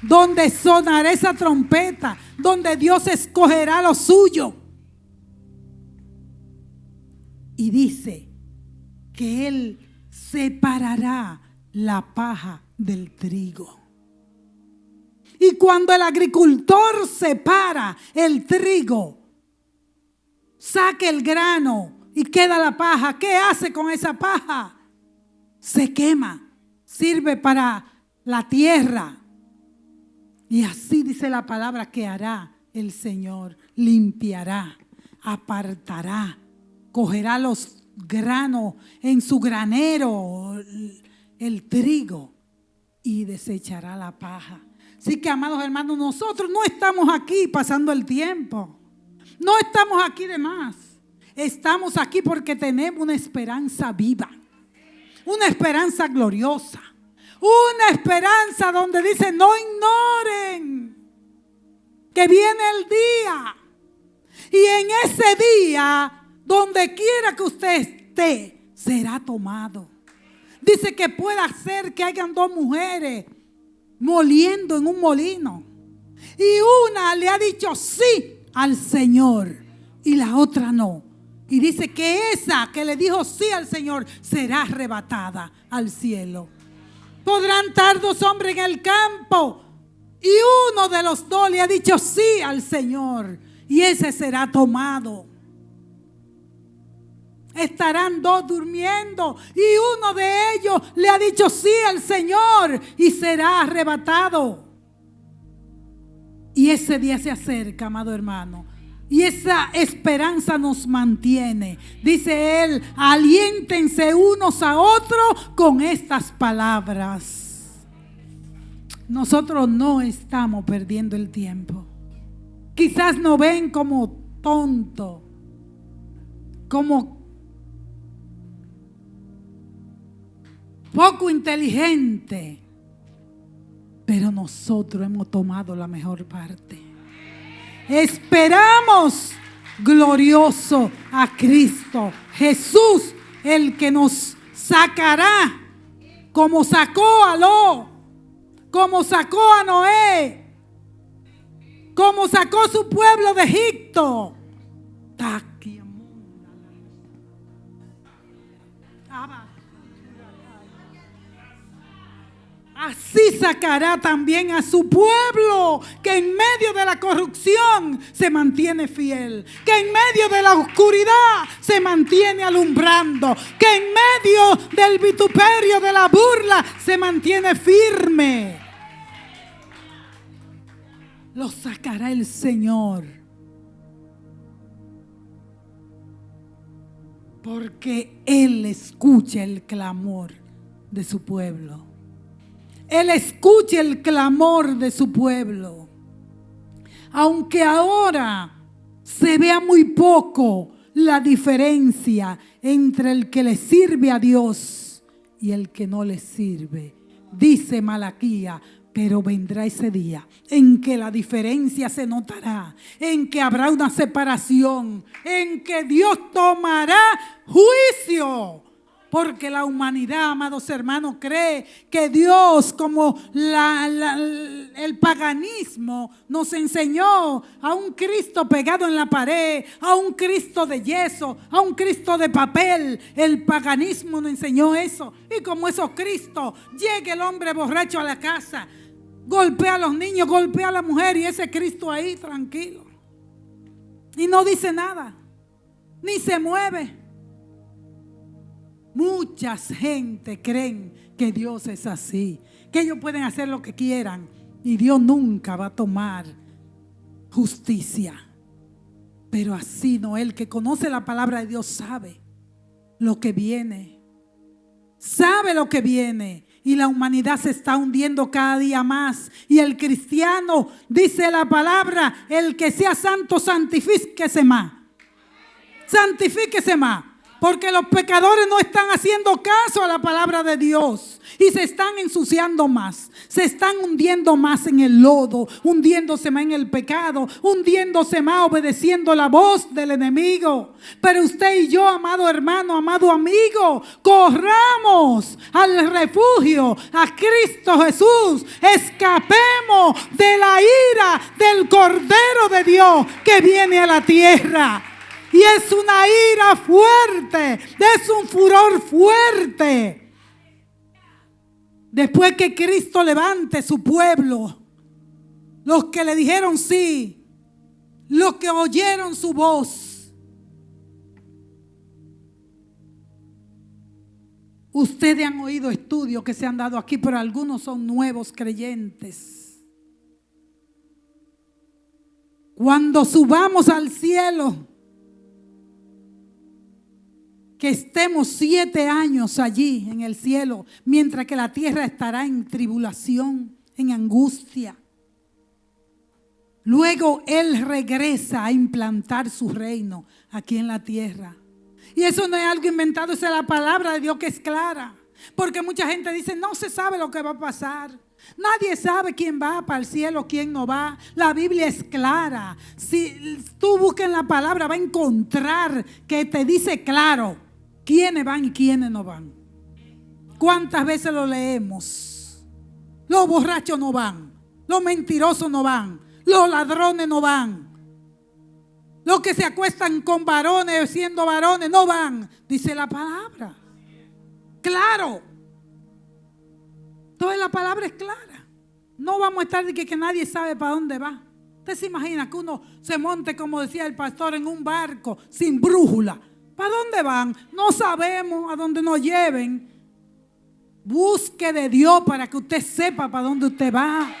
donde sonará esa trompeta, donde Dios escogerá lo suyo. Y dice que Él separará la paja del trigo. Y cuando el agricultor separa el trigo, saca el grano y queda la paja, ¿qué hace con esa paja? Se quema, sirve para la tierra. Y así dice la palabra que hará el Señor: limpiará, apartará, cogerá los grano en su granero, el trigo, y desechará la paja. Así que, amados hermanos, nosotros no estamos aquí pasando el tiempo, no estamos aquí de más. Estamos aquí porque tenemos una esperanza viva, una esperanza gloriosa, una esperanza donde dice: no ignoren que viene el día, y en ese día, donde quiera que usted esté, será tomado. Dice que puede ser que hayan dos mujeres moliendo en un molino, y una le ha dicho sí al Señor y la otra no. Y dice que esa que le dijo sí al Señor será arrebatada al cielo. Podrán estar dos hombres en el campo y uno de los dos le ha dicho sí al Señor, y ese será tomado. Estarán dos durmiendo y uno de ellos le ha dicho sí al Señor y será arrebatado. Y ese día se acerca, amado hermano, y esa esperanza nos mantiene. Dice Él: aliéntense unos a otros con estas palabras. Nosotros no estamos perdiendo el tiempo. Quizás nos ven como tonto, como poco inteligente, pero nosotros hemos tomado la mejor parte. Esperamos glorioso a Cristo Jesús, el que nos sacará, como sacó a Lot, como sacó a Noé, como sacó su pueblo de Egipto. Así sacará también a su pueblo, que en medio de la corrupción se mantiene fiel, que en medio de la oscuridad se mantiene alumbrando, que en medio del vituperio, de la burla, se mantiene firme. Lo sacará el Señor, porque Él escucha el clamor de su pueblo. Él escucha el clamor de su pueblo. Aunque ahora se vea muy poco la diferencia entre el que le sirve a Dios y el que no le sirve. Dice Malaquías, pero vendrá ese día en que la diferencia se notará, en que habrá una separación, en que Dios tomará juicio. Porque la humanidad, amados hermanos, cree que Dios, como el paganismo nos enseñó a un Cristo pegado en la pared, a un Cristo de yeso, a un Cristo de papel. El paganismo nos enseñó eso. Y como esos Cristos, llega el hombre borracho a la casa, golpea a los niños, golpea a la mujer y ese Cristo ahí tranquilo. Y no dice nada, ni se mueve. Muchas gente creen que Dios es así, que ellos pueden hacer lo que quieran y Dios nunca va a tomar justicia. Pero así no, el que conoce la palabra de Dios sabe lo que viene, sabe lo que viene. Y la humanidad se está hundiendo cada día más. Y el cristiano, dice la palabra, el que sea santo, santifíquese más. Santifíquese más. Porque los pecadores no están haciendo caso a la palabra de Dios y se están ensuciando más, se están hundiendo más en el lodo, hundiéndose más en el pecado, hundiéndose más obedeciendo la voz del enemigo. Pero usted y yo, amado hermano, amado amigo, corramos al refugio, a Cristo Jesús, escapemos de la ira del Cordero de Dios que viene a la tierra. Y es una ira fuerte, es un furor fuerte. Después que Cristo levante su pueblo, los que le dijeron sí, los que oyeron su voz. Ustedes han oído estudios que se han dado aquí, pero algunos son nuevos creyentes. Cuando subamos al cielo, que estemos 7 años allí en el cielo, mientras que la tierra estará en tribulación, en angustia. Luego Él regresa a implantar su reino aquí en la tierra. Y eso no es algo inventado, esa es la palabra de Dios que es clara. Porque mucha gente dice, no se sabe lo que va a pasar. Nadie sabe quién va para el cielo, quién no va. La Biblia es clara. Si tú buscas en la palabra, va a encontrar que te dice claro quiénes van y quiénes no van. ¿Cuántas veces lo leemos? Los borrachos no van, los mentirosos no van, los ladrones no van, los que se acuestan con varones siendo varones no van. Dice la palabra. Claro. Toda la palabra es clara. No vamos a estar de que nadie sabe para dónde va. Usted se imagina que uno se monte, como decía el pastor, en un barco sin brújula. ¿Para dónde van? No sabemos a dónde nos lleven. Busque de Dios para que usted sepa para dónde usted va.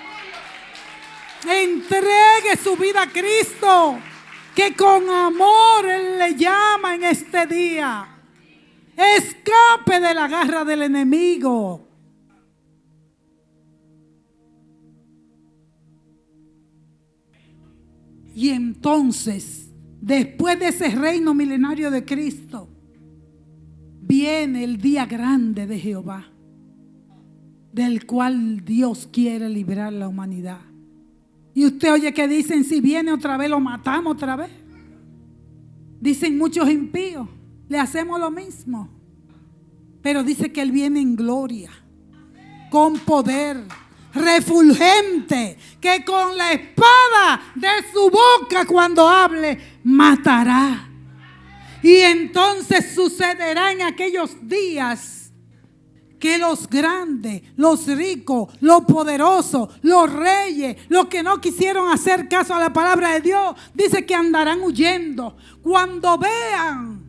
Entregue su vida a Cristo, que con amor Él le llama en este día. Escape de la garra del enemigo. Y entonces, después de ese reino milenario de Cristo, viene el día grande de Jehová, del cual Dios quiere librar a la humanidad. Y usted oye que dicen, si viene otra vez lo matamos otra vez. Dicen muchos impíos, le hacemos lo mismo. Pero dice que Él viene en gloria, con poder, refulgente, que con la espada de su boca cuando hable, matará. Y entonces sucederá en aquellos días que los grandes, los ricos, los poderosos, los reyes, los que no quisieron hacer caso a la palabra de Dios, dice que andarán huyendo. Cuando vean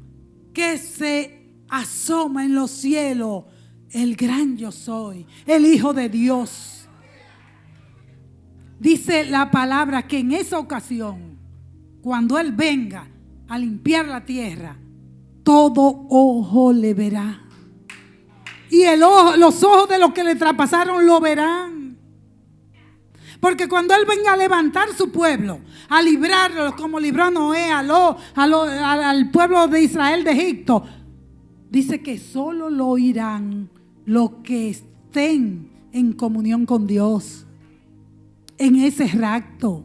que se asoma en los cielos el gran yo soy, el Hijo de Dios. Dice la palabra que en esa ocasión, cuando Él venga a limpiar la tierra, todo ojo le verá. Y los ojos de los que le traspasaron lo verán. Porque cuando Él venga a levantar su pueblo, a librarlo como libró a Noé, al pueblo de Israel de Egipto, dice que solo lo oirán los que estén en comunión con Dios en ese rapto.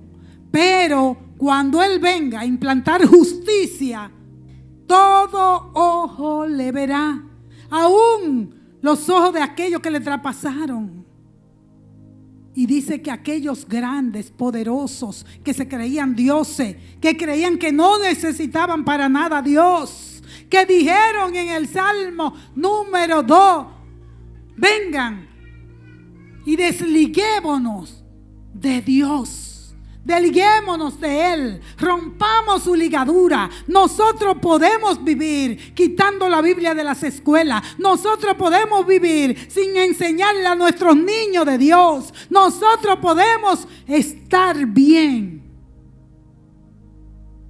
Pero cuando Él venga a implantar justicia, todo ojo le verá, aún los ojos de aquellos que le traspasaron. Y dice que aquellos grandes, poderosos, que se creían dioses, que creían que no necesitaban para nada a Dios, que dijeron en el Salmo número 2, vengan y desliguémonos de Dios. Desliguémonos de Él, rompamos su ligadura. Nosotros podemos vivir quitando la Biblia de las escuelas. Nosotros podemos vivir sin enseñarle a nuestros niños de Dios. Nosotros podemos estar bien.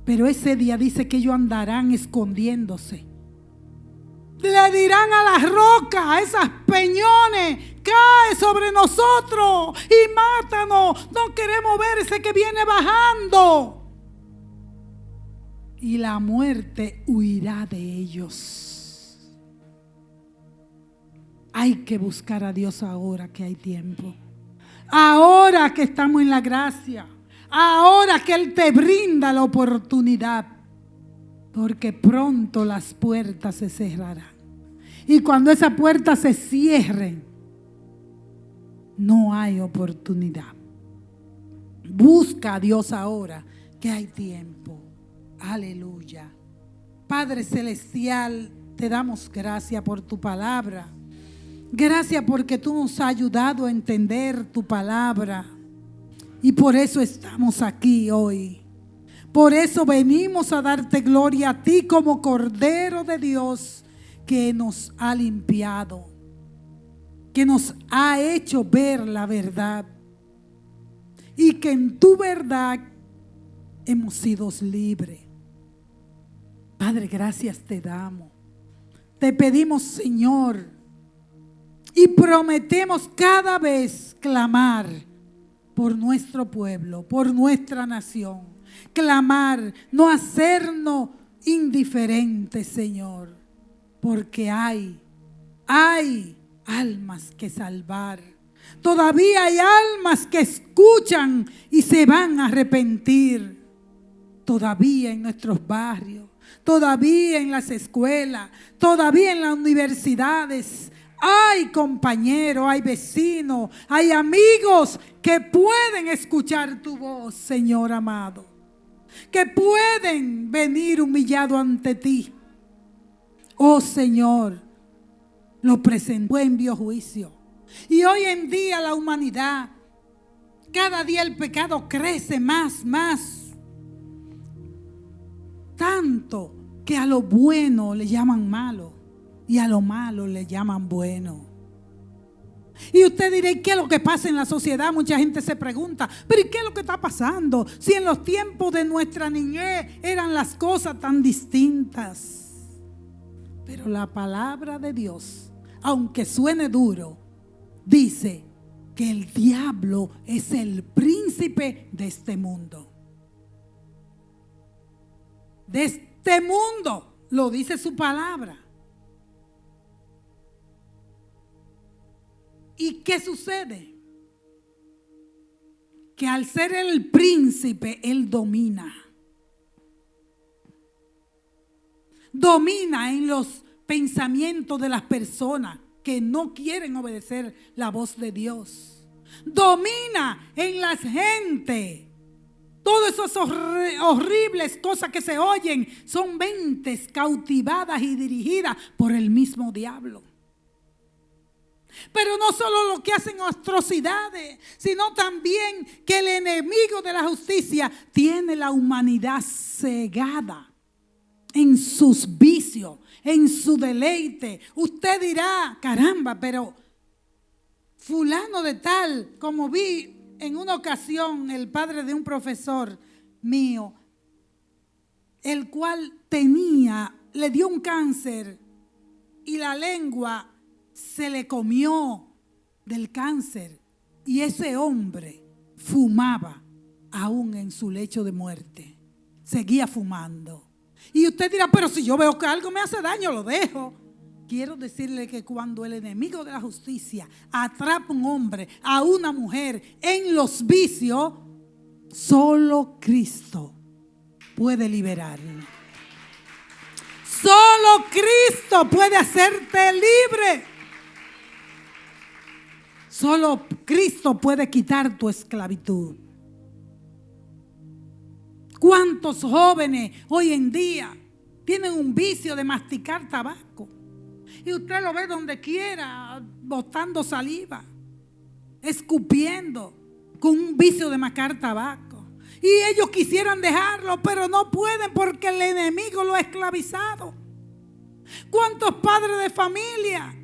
Pero ese día dice que ellos andarán escondiéndose. Le dirán a las rocas, a esas peñones, cae sobre nosotros y mátanos. No queremos ver ese que viene bajando. Y la muerte huirá de ellos. Hay que buscar a Dios ahora que hay tiempo. Ahora que estamos en la gracia. Ahora que Él te brinda la oportunidad. Porque pronto las puertas se cerrarán. Y cuando esas puertas se cierren, no hay oportunidad. Busca a Dios ahora que hay tiempo. Aleluya. Padre celestial, te damos gracias por tu palabra. Gracias porque tú nos has ayudado a entender tu palabra. Y por eso estamos aquí hoy. Por eso venimos a darte gloria a ti como Cordero de Dios que nos ha limpiado, que nos ha hecho ver la verdad y que en tu verdad hemos sido libres. Padre, gracias te damos. Te pedimos, Señor, y prometemos cada vez clamar por nuestro pueblo, por nuestra nación. Clamar, no hacernos indiferentes, Señor, porque hay almas que salvar. Todavía hay almas que escuchan y se van a arrepentir. Todavía en nuestros barrios, todavía en las escuelas, todavía en las universidades. Hay compañeros, hay vecinos, hay amigos que pueden escuchar tu voz, Señor amado. Que pueden venir humillados ante ti. Oh Señor, lo presentó en juicio. Y hoy en día la humanidad, cada día el pecado crece más. Tanto que a lo bueno le llaman malo y a lo malo le llaman bueno. Y usted dirá, ¿qué es lo que pasa en la sociedad? Mucha gente se pregunta, pero ¿y qué es lo que está pasando? Si en los tiempos de nuestra niñez eran las cosas tan distintas. Pero la palabra de Dios, aunque suene duro, dice que el diablo es el príncipe de este mundo. De este mundo, lo dice su palabra. ¿Y qué sucede? Que al ser el príncipe, él domina. Domina en los pensamientos de las personas que no quieren obedecer la voz de Dios. Domina en la gente. Todas esas horribles cosas que se oyen son mentes cautivadas y dirigidas por el mismo diablo. Pero no solo lo que hacen atrocidades, sino también que el enemigo de la justicia tiene la humanidad cegada en sus vicios, en su deleite. Usted dirá, caramba, pero fulano de tal, como vi en una ocasión el padre de un profesor mío, el cual le dio un cáncer y la lengua se le comió del cáncer, y ese hombre fumaba aún en su lecho de muerte, seguía fumando. Y usted dirá, pero si yo veo que algo me hace daño, lo dejo. Quiero decirle que cuando el enemigo de la justicia atrapa a un hombre, a una mujer en los vicios, solo Cristo puede liberarlo. Solo Cristo puede hacerte libre. Solo Cristo puede quitar tu esclavitud. ¿Cuántos jóvenes hoy en día tienen un vicio de masticar tabaco? Y usted lo ve donde quiera, botando saliva, escupiendo, con un vicio de mascar tabaco. Y ellos quisieran dejarlo, pero no pueden porque el enemigo lo ha esclavizado. ¿Cuántos padres de familia?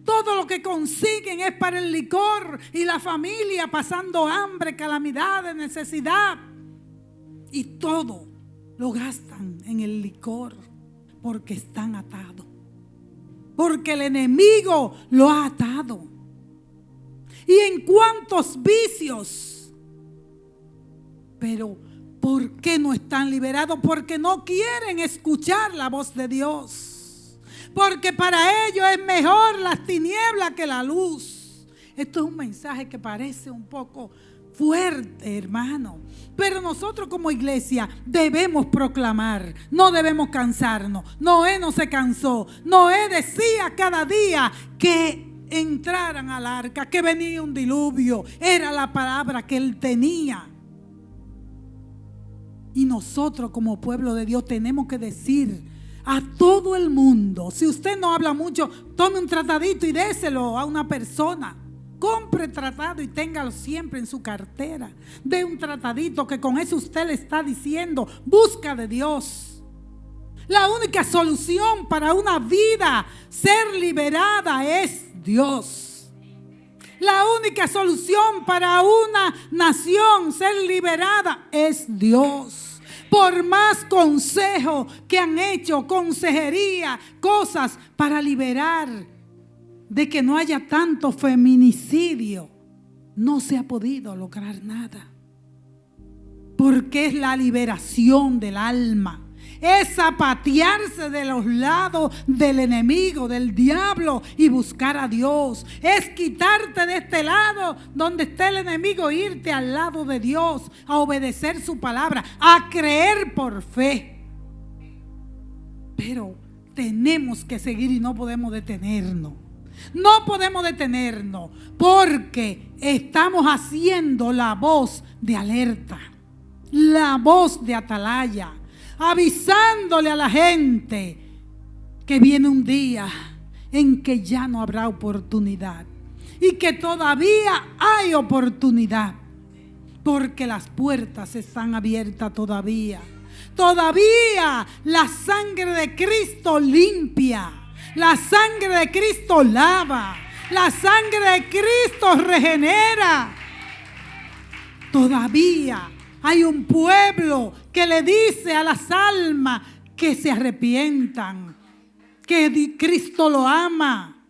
Todo lo que consiguen es para el licor, y la familia pasando hambre, calamidades, necesidad. Y todo lo gastan en el licor porque están atados. Porque el enemigo lo ha atado. ¿Y en cuántos vicios? Pero ¿por qué no están liberados? Porque no quieren escuchar la voz de Dios. Porque para ellos es mejor las tinieblas que la luz. Esto es un mensaje que parece un poco fuerte, hermano, pero nosotros como iglesia debemos proclamar, no debemos cansarnos. Noé no se cansó. Noé decía cada día que entraran al arca, que venía un diluvio. Era la palabra que él tenía. Y nosotros como pueblo de Dios tenemos que decir a todo el mundo: si usted no habla mucho, tome un tratadito y déselo a una persona. Compre tratado y téngalo siempre en su cartera. De un tratadito que con eso usted le está diciendo: busca de Dios. La única solución para una vida ser liberada es Dios. La única solución para una nación ser liberada es Dios. Por más consejo que han hecho, consejería, cosas para liberar de que no haya tanto feminicidio, no se ha podido lograr nada. Porque es la liberación del alma. Es zapatearse de los lados del enemigo, del diablo, y buscar a Dios. Es quitarte de este lado donde está el enemigo, irte al lado de Dios, a obedecer su palabra, a creer por fe. Pero tenemos que seguir y no podemos detenernos. No podemos detenernos porque estamos haciendo la voz de alerta, la voz de atalaya, avisándole a la gente que viene un día en que ya no habrá oportunidad y que todavía hay oportunidad, porque las puertas están abiertas todavía. Todavía la sangre de Cristo limpia. La sangre de Cristo lava. La sangre de Cristo regenera. Todavía hay un pueblo que le dice a las almas que se arrepientan, que Cristo lo ama,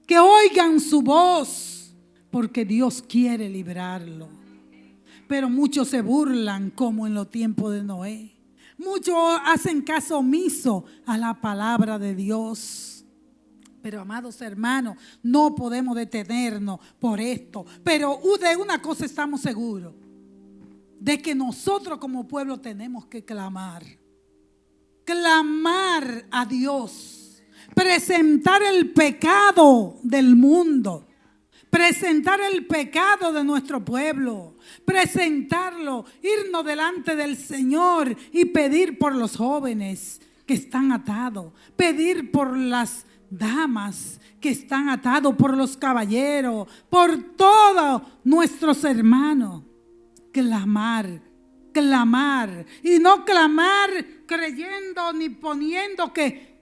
que oigan su voz, porque Dios quiere librarlo. Pero muchos se burlan, como en los tiempos de Noé. Muchos hacen caso omiso a la palabra de Dios. Pero, amados hermanos, no podemos detenernos por esto. Pero de una cosa estamos seguros: de que nosotros como pueblo tenemos que clamar. Clamar a Dios. presentar el pecado del mundo, presentar el pecado de nuestro pueblo, presentarlo, irnos delante del Señor y pedir por los jóvenes que están atados, pedir por las damas que están atados, por los caballeros, por todos nuestros hermanos. Clamar, clamar, y no clamar creyendo ni poniendo que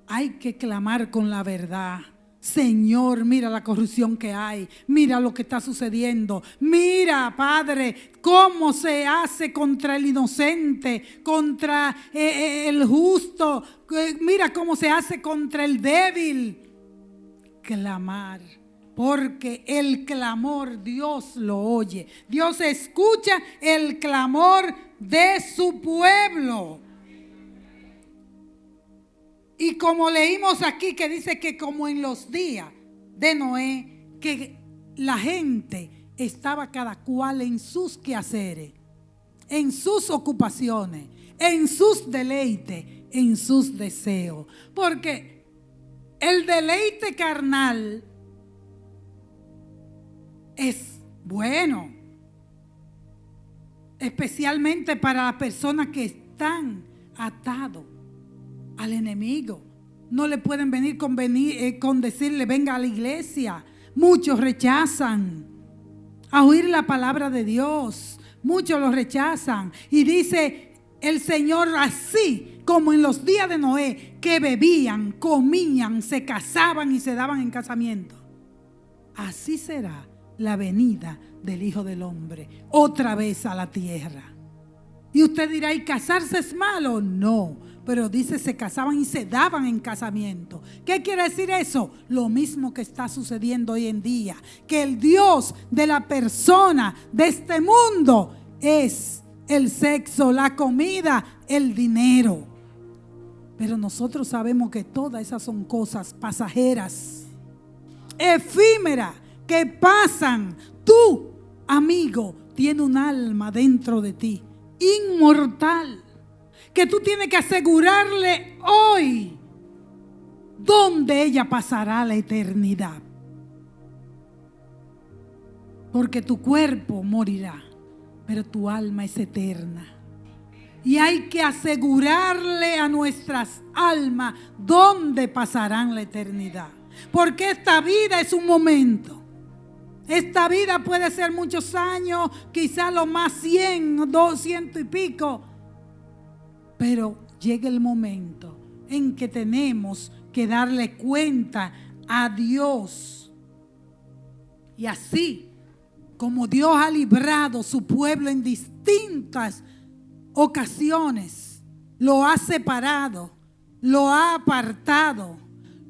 hay que clamar con la verdad. Señor, mira la corrupción que hay, mira lo que está sucediendo, mira, Padre, cómo se hace contra el inocente, contra el justo, mira cómo se hace contra el débil. Clamar, porque el clamor Dios lo oye. Dios escucha el clamor de su pueblo. Y como leímos aquí que dice que como en los días de Noé, que la gente estaba cada cual en sus quehaceres, en sus ocupaciones, en sus deleites, en sus deseos. Porque el deleite carnal es bueno, especialmente para las personas que están atados al enemigo. No le pueden venir con decirle venga a la iglesia. Muchos rechazan a oír la palabra de Dios. Muchos lo rechazan. Y dice el Señor, así como en los días de Noé, que bebían, comían, se casaban y se daban en casamiento, así será la venida del Hijo del Hombre otra vez a la tierra. Y usted dirá, ¿y casarse es malo? No, pero dice se casaban y se daban en casamiento. ¿Qué quiere decir eso? Lo mismo que está sucediendo hoy en día, que el Dios de la persona de este mundo es el sexo, la comida, el dinero. Pero nosotros sabemos que todas esas son cosas pasajeras, efímeras, que pasan. Tú, amigo, tienes un alma dentro de ti, inmortal, que tú tienes que asegurarle hoy dónde ella pasará la eternidad. Porque tu cuerpo morirá, pero tu alma es eterna. Y hay que asegurarle a nuestras almas dónde pasarán la eternidad. Porque esta vida es un momento. Esta vida puede ser muchos años, quizás lo más 100, 200 y pico. Pero llega el momento en que tenemos que darle cuenta a Dios. Y así como Dios ha librado su pueblo en distintas ocasiones, lo ha separado, lo ha apartado,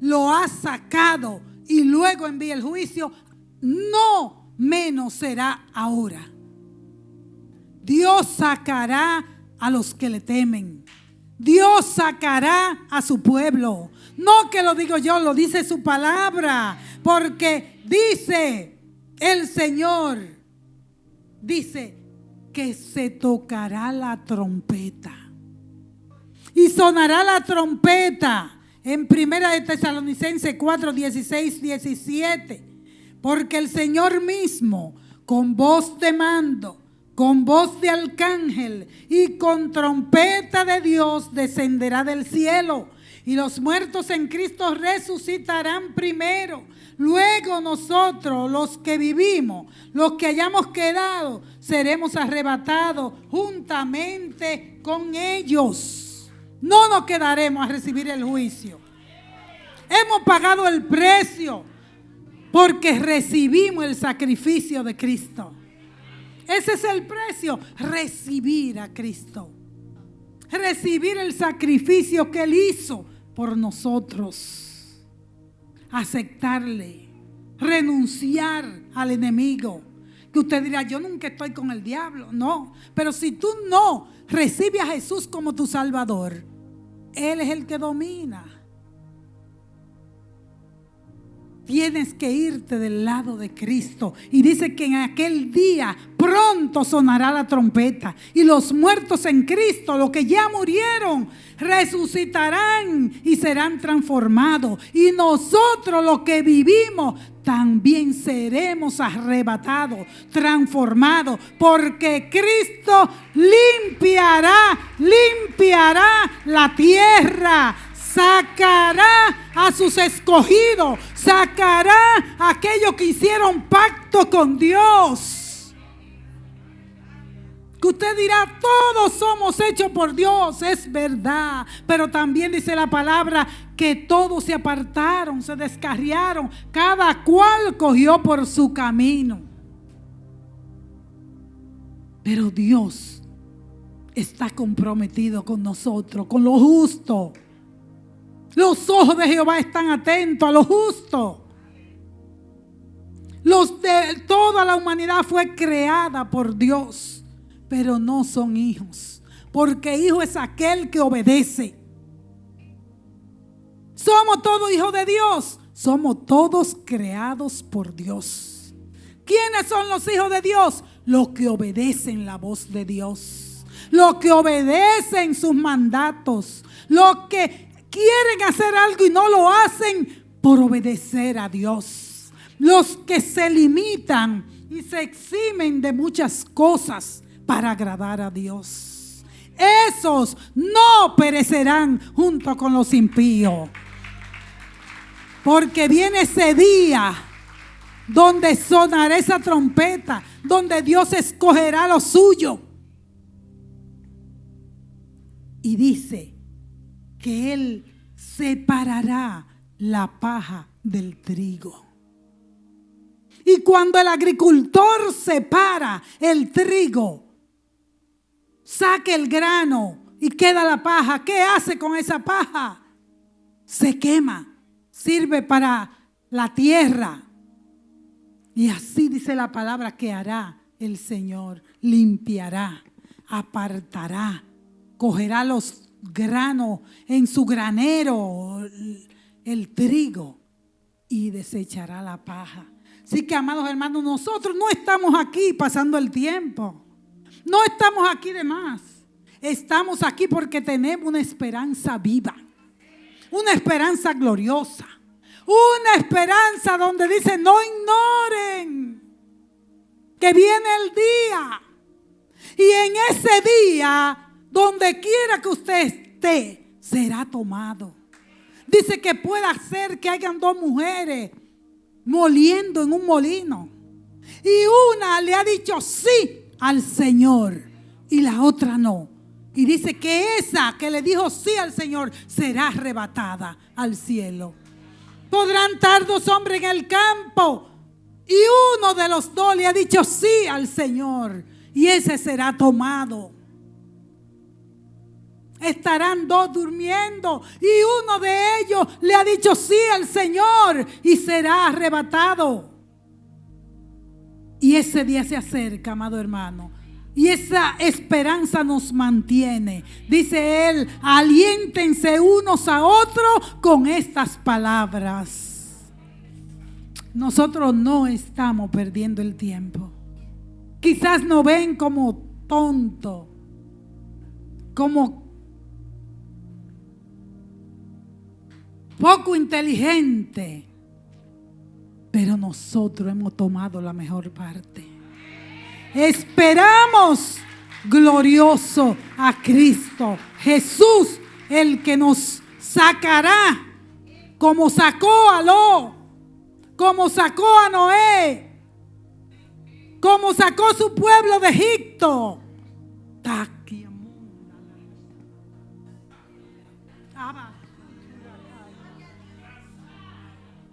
lo ha sacado y luego envía el juicio, no menos será ahora. Dios sacará a los que le temen. Dios sacará a su pueblo. No que lo digo yo, lo dice su palabra. Porque dice el Señor, dice que se tocará la trompeta. Y sonará la trompeta en 1 de Tesalonicenses 4, 16, 17. Porque el Señor mismo, con voz de mando, con voz de arcángel y con trompeta de Dios, descenderá del cielo. Y los muertos en Cristo resucitarán primero. Luego nosotros, los que vivimos, los que hayamos quedado, seremos arrebatados juntamente con ellos. No nos quedaremos a recibir el juicio. Hemos pagado el precio porque recibimos el sacrificio de Cristo. Ese es el precio, recibir a Cristo. Recibir el sacrificio que Él hizo por nosotros. Aceptarle, renunciar al enemigo. Que usted dirá, yo nunca estoy con el diablo. No, pero si tú no recibes a Jesús como tu Salvador, Él es el que domina. Tienes que irte del lado de Cristo. Y dice que en aquel día pronto sonará la trompeta y los muertos en Cristo, los que ya murieron, resucitarán y serán transformados. Y nosotros los que vivimos también seremos arrebatados, transformados, porque Cristo limpiará la tierra. Sacará a sus escogidos, sacará a aquellos que hicieron pacto con Dios. Que usted dirá, todos somos hechos por Dios, es verdad, pero también dice la palabra que todos se apartaron, se descarriaron, cada cual cogió por su camino. Pero Dios está comprometido con nosotros, con lo justo. Los ojos de Jehová están atentos a lo justo. Toda la humanidad fue creada por Dios, pero no son hijos, porque hijo es aquel que obedece. ¿Somos todos hijos de Dios? Somos todos creados por Dios. ¿Quiénes son los hijos de Dios? Los que obedecen la voz de Dios, los que obedecen sus mandatos, los que quieren hacer algo y no lo hacen por obedecer a Dios. Los que se limitan y se eximen de muchas cosas para agradar a Dios. Esos no perecerán junto con los impíos. Porque viene ese día donde sonará esa trompeta, donde Dios escogerá lo suyo. Y dice que Él separará la paja del trigo. Y cuando el agricultor separa el trigo, saca el grano y queda la paja, ¿qué hace con esa paja? Se quema, sirve para la tierra. Y así dice la palabra que hará el Señor: limpiará, apartará, cogerá los grano en su granero, el trigo, y desechará la paja. Así que, amados hermanos, nosotros no estamos aquí pasando el tiempo, no estamos aquí de más, estamos aquí porque tenemos una esperanza viva, una esperanza gloriosa, una esperanza donde dice: no ignoren que viene el día, y en ese día, donde quiera que usted esté, será tomado. Dice que puede ser que hayan dos mujeres moliendo en un molino, y una le ha dicho sí al Señor y la otra no. Y dice que esa que le dijo sí al Señor será arrebatada al cielo. Podrán estar dos hombres en el campo y uno de los dos le ha dicho sí al Señor, y ese será tomado. Estarán dos durmiendo y uno de ellos le ha dicho sí al Señor y será arrebatado. Y ese día se acerca, amado hermano, y esa esperanza nos mantiene. Dice Él: aliéntense unos a otros con estas palabras. Nosotros no estamos perdiendo el tiempo. Quizás nos ven como tonto, como poco inteligente, pero nosotros hemos tomado la mejor parte. Esperamos glorioso a Cristo Jesús, el que nos sacará, como sacó a Lot, como sacó a Noé, como sacó su pueblo de Egipto.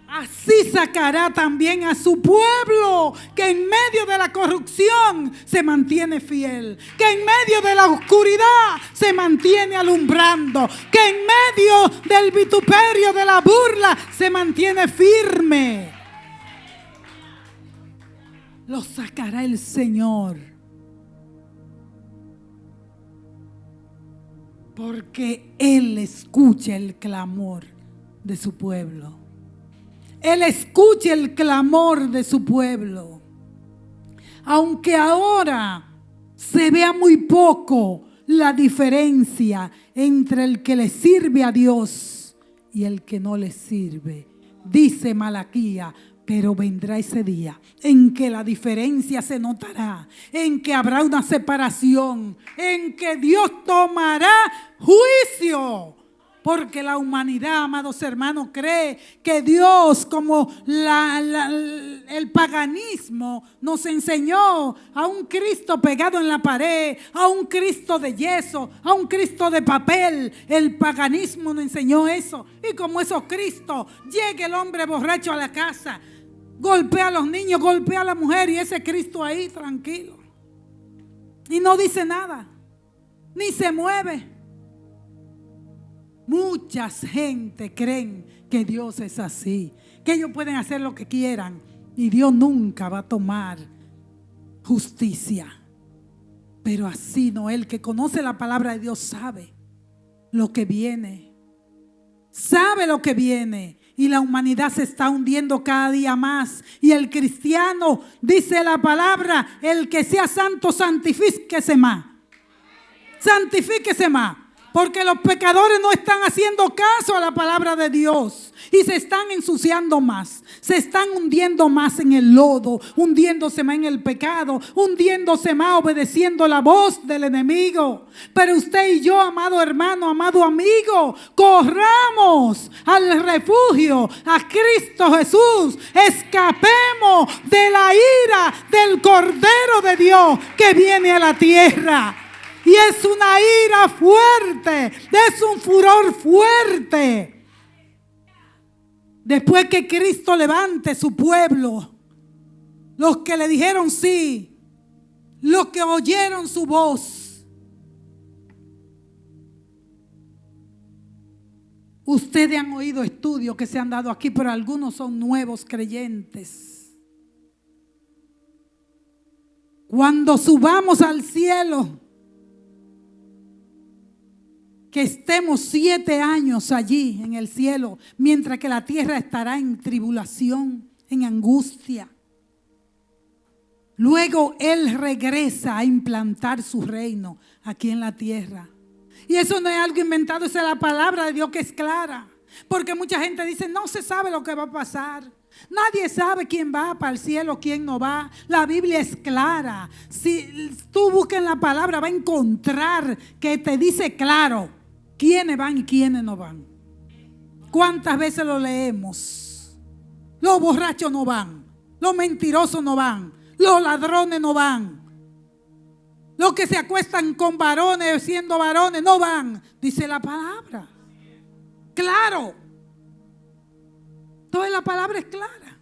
Así sacará también a su pueblo, que en medio de la corrupción se mantiene fiel, que en medio de la oscuridad se mantiene alumbrando, que en medio del vituperio, de la burla, se mantiene firme. Lo sacará el Señor, porque Él escucha el clamor de su pueblo. Él escucha el clamor de su pueblo. aunque ahora se vea muy poco la diferencia entre el que le sirve a Dios y el que no le sirve. Dice Malaquías, pero vendrá ese día en que la diferencia se notará, en que habrá una separación, en que Dios tomará juicio. Porque la humanidad, amados hermanos, cree que Dios, como el paganismo, nos enseñó a un Cristo pegado en la pared, a un Cristo de yeso, a un Cristo de papel. El paganismo nos enseñó eso. Y como esos Cristos, llega el hombre borracho a la casa, golpea a los niños, golpea a la mujer y ese Cristo ahí tranquilo. Y no dice nada, ni se mueve. Muchas gente creen que Dios es así, que ellos pueden hacer lo que quieran y Dios nunca va a tomar justicia. Pero así no, el que conoce la palabra de Dios sabe lo que viene, sabe lo que viene. Y la humanidad se está hundiendo cada día más. Y el cristiano, dice la palabra, el que sea santo, santifíquese más. Santifíquese más. Porque los pecadores no están haciendo caso a la palabra de Dios. Y se están ensuciando más. Se están hundiendo más en el lodo. Hundiéndose más en el pecado. Hundiéndose más obedeciendo la voz del enemigo. Pero usted y yo, amado hermano, amado amigo, corramos al refugio, a Cristo Jesús. Escapemos de la ira del Cordero de Dios que viene a la tierra. Y es una ira fuerte, es un furor fuerte. Después que Cristo levante su pueblo, los que le dijeron sí, los que oyeron su voz. Ustedes han oído estudios que se han dado aquí, pero algunos son nuevos creyentes. Cuando subamos al cielo, que estemos 7 años allí en el cielo, mientras que la tierra estará en tribulación, en angustia. Luego Él regresa a implantar su reino aquí en la tierra. Y eso no es algo inventado, esa es la palabra de Dios que es clara. Porque mucha gente dice, no se sabe lo que va a pasar. Nadie sabe quién va para el cielo, quién no va. La Biblia es clara. Si tú buscas en la palabra, va a encontrar que te dice claro quiénes van y quiénes no van. ¿Cuántas veces lo leemos? Los borrachos no van, los mentirosos no van, los ladrones no van, los que se acuestan con varones siendo varones no van. Dice la palabra. Claro. Toda la palabra es clara.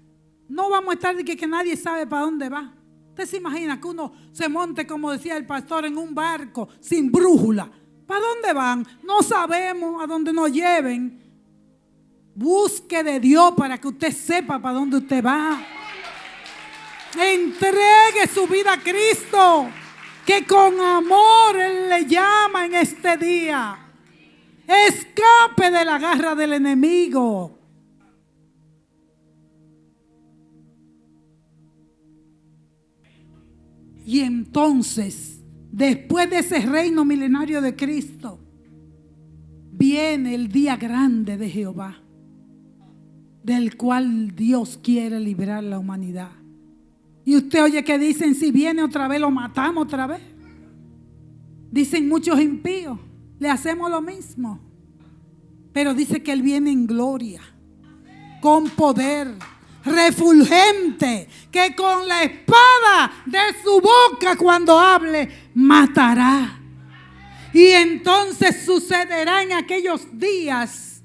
No vamos a estar de que nadie sabe para dónde va. Usted se imagina que uno se monte, como decía el pastor, en un barco sin brújula. ¿Para dónde van? No sabemos a dónde nos lleven. Busque de Dios para que usted sepa para dónde usted va. Entregue su vida a Cristo, que con amor Él le llama en este día. Escape de la garra del enemigo. Y entonces, después de ese reino milenario de Cristo, viene el día grande de Jehová, del cual Dios quiere librar la humanidad. Y usted oye que dicen, si viene otra vez, lo matamos otra vez. Dicen muchos impíos, le hacemos lo mismo. Pero dice que Él viene en gloria, con poder, refulgente, que con la espada de su boca cuando hable, matará. Y entonces sucederá en aquellos días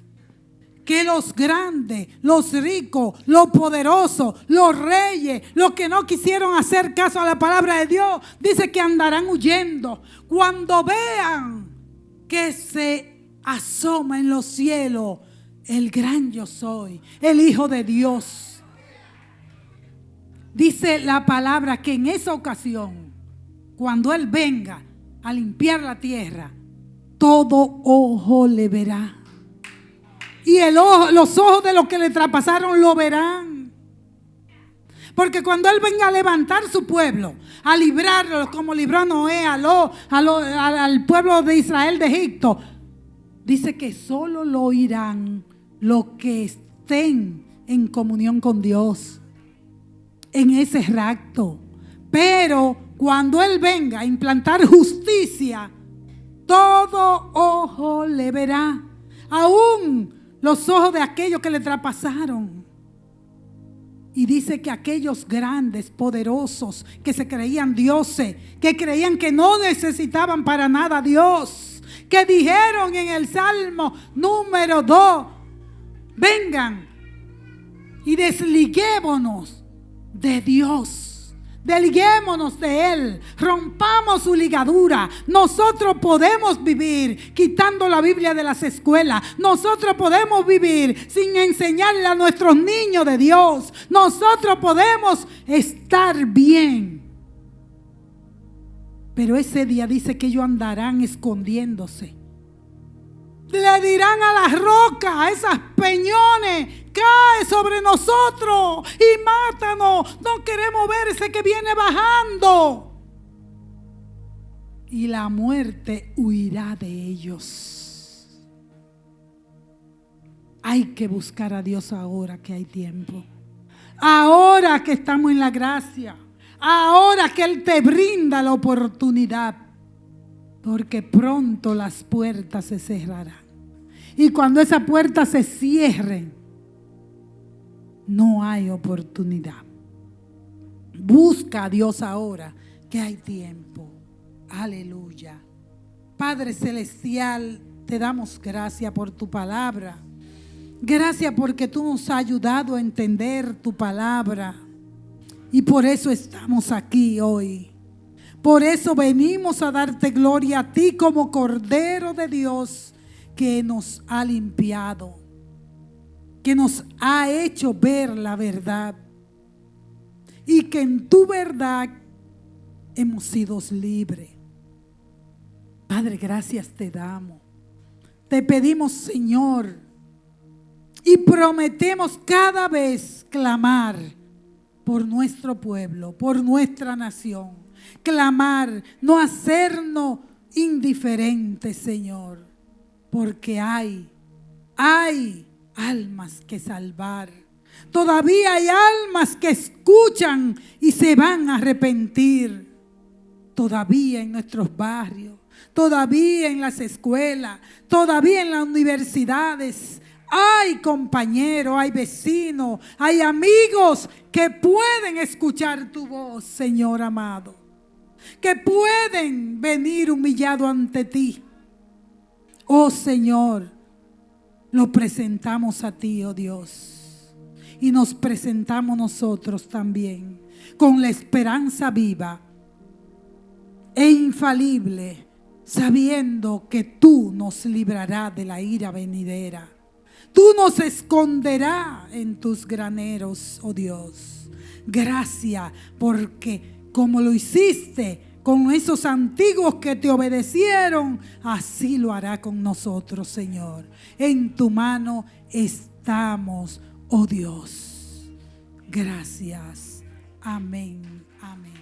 que los grandes, los ricos, los poderosos, los reyes, los que no quisieron hacer caso a la palabra de Dios, dice que andarán huyendo. Cuando vean que se asoma en los cielos el gran yo soy, el Hijo de Dios. Dice la palabra que en esa ocasión, cuando Él venga a limpiar la tierra, todo ojo le verá. Y los ojos de los que le traspasaron lo verán. Porque cuando Él venga a levantar su pueblo, a librarlo como libró a Noé, al pueblo de Israel de Egipto, dice que solo lo oirán los que estén en comunión con Dios en ese rapto. Pero cuando Él venga a implantar justicia, todo ojo le verá, aún los ojos de aquellos que le traspasaron. Y dice que aquellos grandes, poderosos, que se creían dioses, que creían que no necesitaban para nada a Dios, que dijeron en el Salmo número 2, vengan y desliguémonos de Dios. Desliguémonos de Él, rompamos su ligadura. Nosotros podemos vivir quitando la Biblia de las escuelas. Nosotros podemos vivir sin enseñarle a nuestros niños de Dios. Nosotros podemos estar bien. Pero ese día dice que ellos andarán escondiéndose. Le dirán a las rocas, a esas peñones, cae sobre nosotros y mátanos. No queremos ver ese que viene bajando. Y la muerte huirá de ellos. Hay que buscar a Dios ahora que hay tiempo. Ahora que estamos en la gracia. Ahora que Él te brinda la oportunidad. Porque pronto las puertas se cerrarán. Y cuando esas puertas se cierren, no hay oportunidad. Busca a Dios ahora que hay tiempo. Aleluya. Padre celestial, te damos gracias por tu palabra. Gracias porque tú nos has ayudado a entender tu palabra. Y por eso estamos aquí hoy. Por eso venimos a darte gloria a ti como Cordero de Dios que nos ha limpiado, que nos ha hecho ver la verdad y que en tu verdad hemos sido libres. Padre, gracias te damos. Te pedimos, Señor, y prometemos cada vez clamar por nuestro pueblo, por nuestra nación. Clamar, no hacernos indiferentes, Señor, porque hay almas que salvar. Todavía hay almas que escuchan y se van a arrepentir. Todavía en nuestros barrios, todavía en las escuelas, todavía en las universidades. Hay compañeros, hay vecinos, hay amigos que pueden escuchar tu voz, Señor amado. Que pueden venir humillados ante ti. Oh Señor, lo presentamos a ti, oh Dios. Y nos presentamos nosotros también con la esperanza viva e infalible, sabiendo que tú nos librarás de la ira venidera. Tú nos esconderás en tus graneros, oh Dios. Gracias porque como lo hiciste con esos antiguos que te obedecieron, así lo hará con nosotros, Señor. En tu mano estamos, oh Dios. Gracias. Amén. Amén.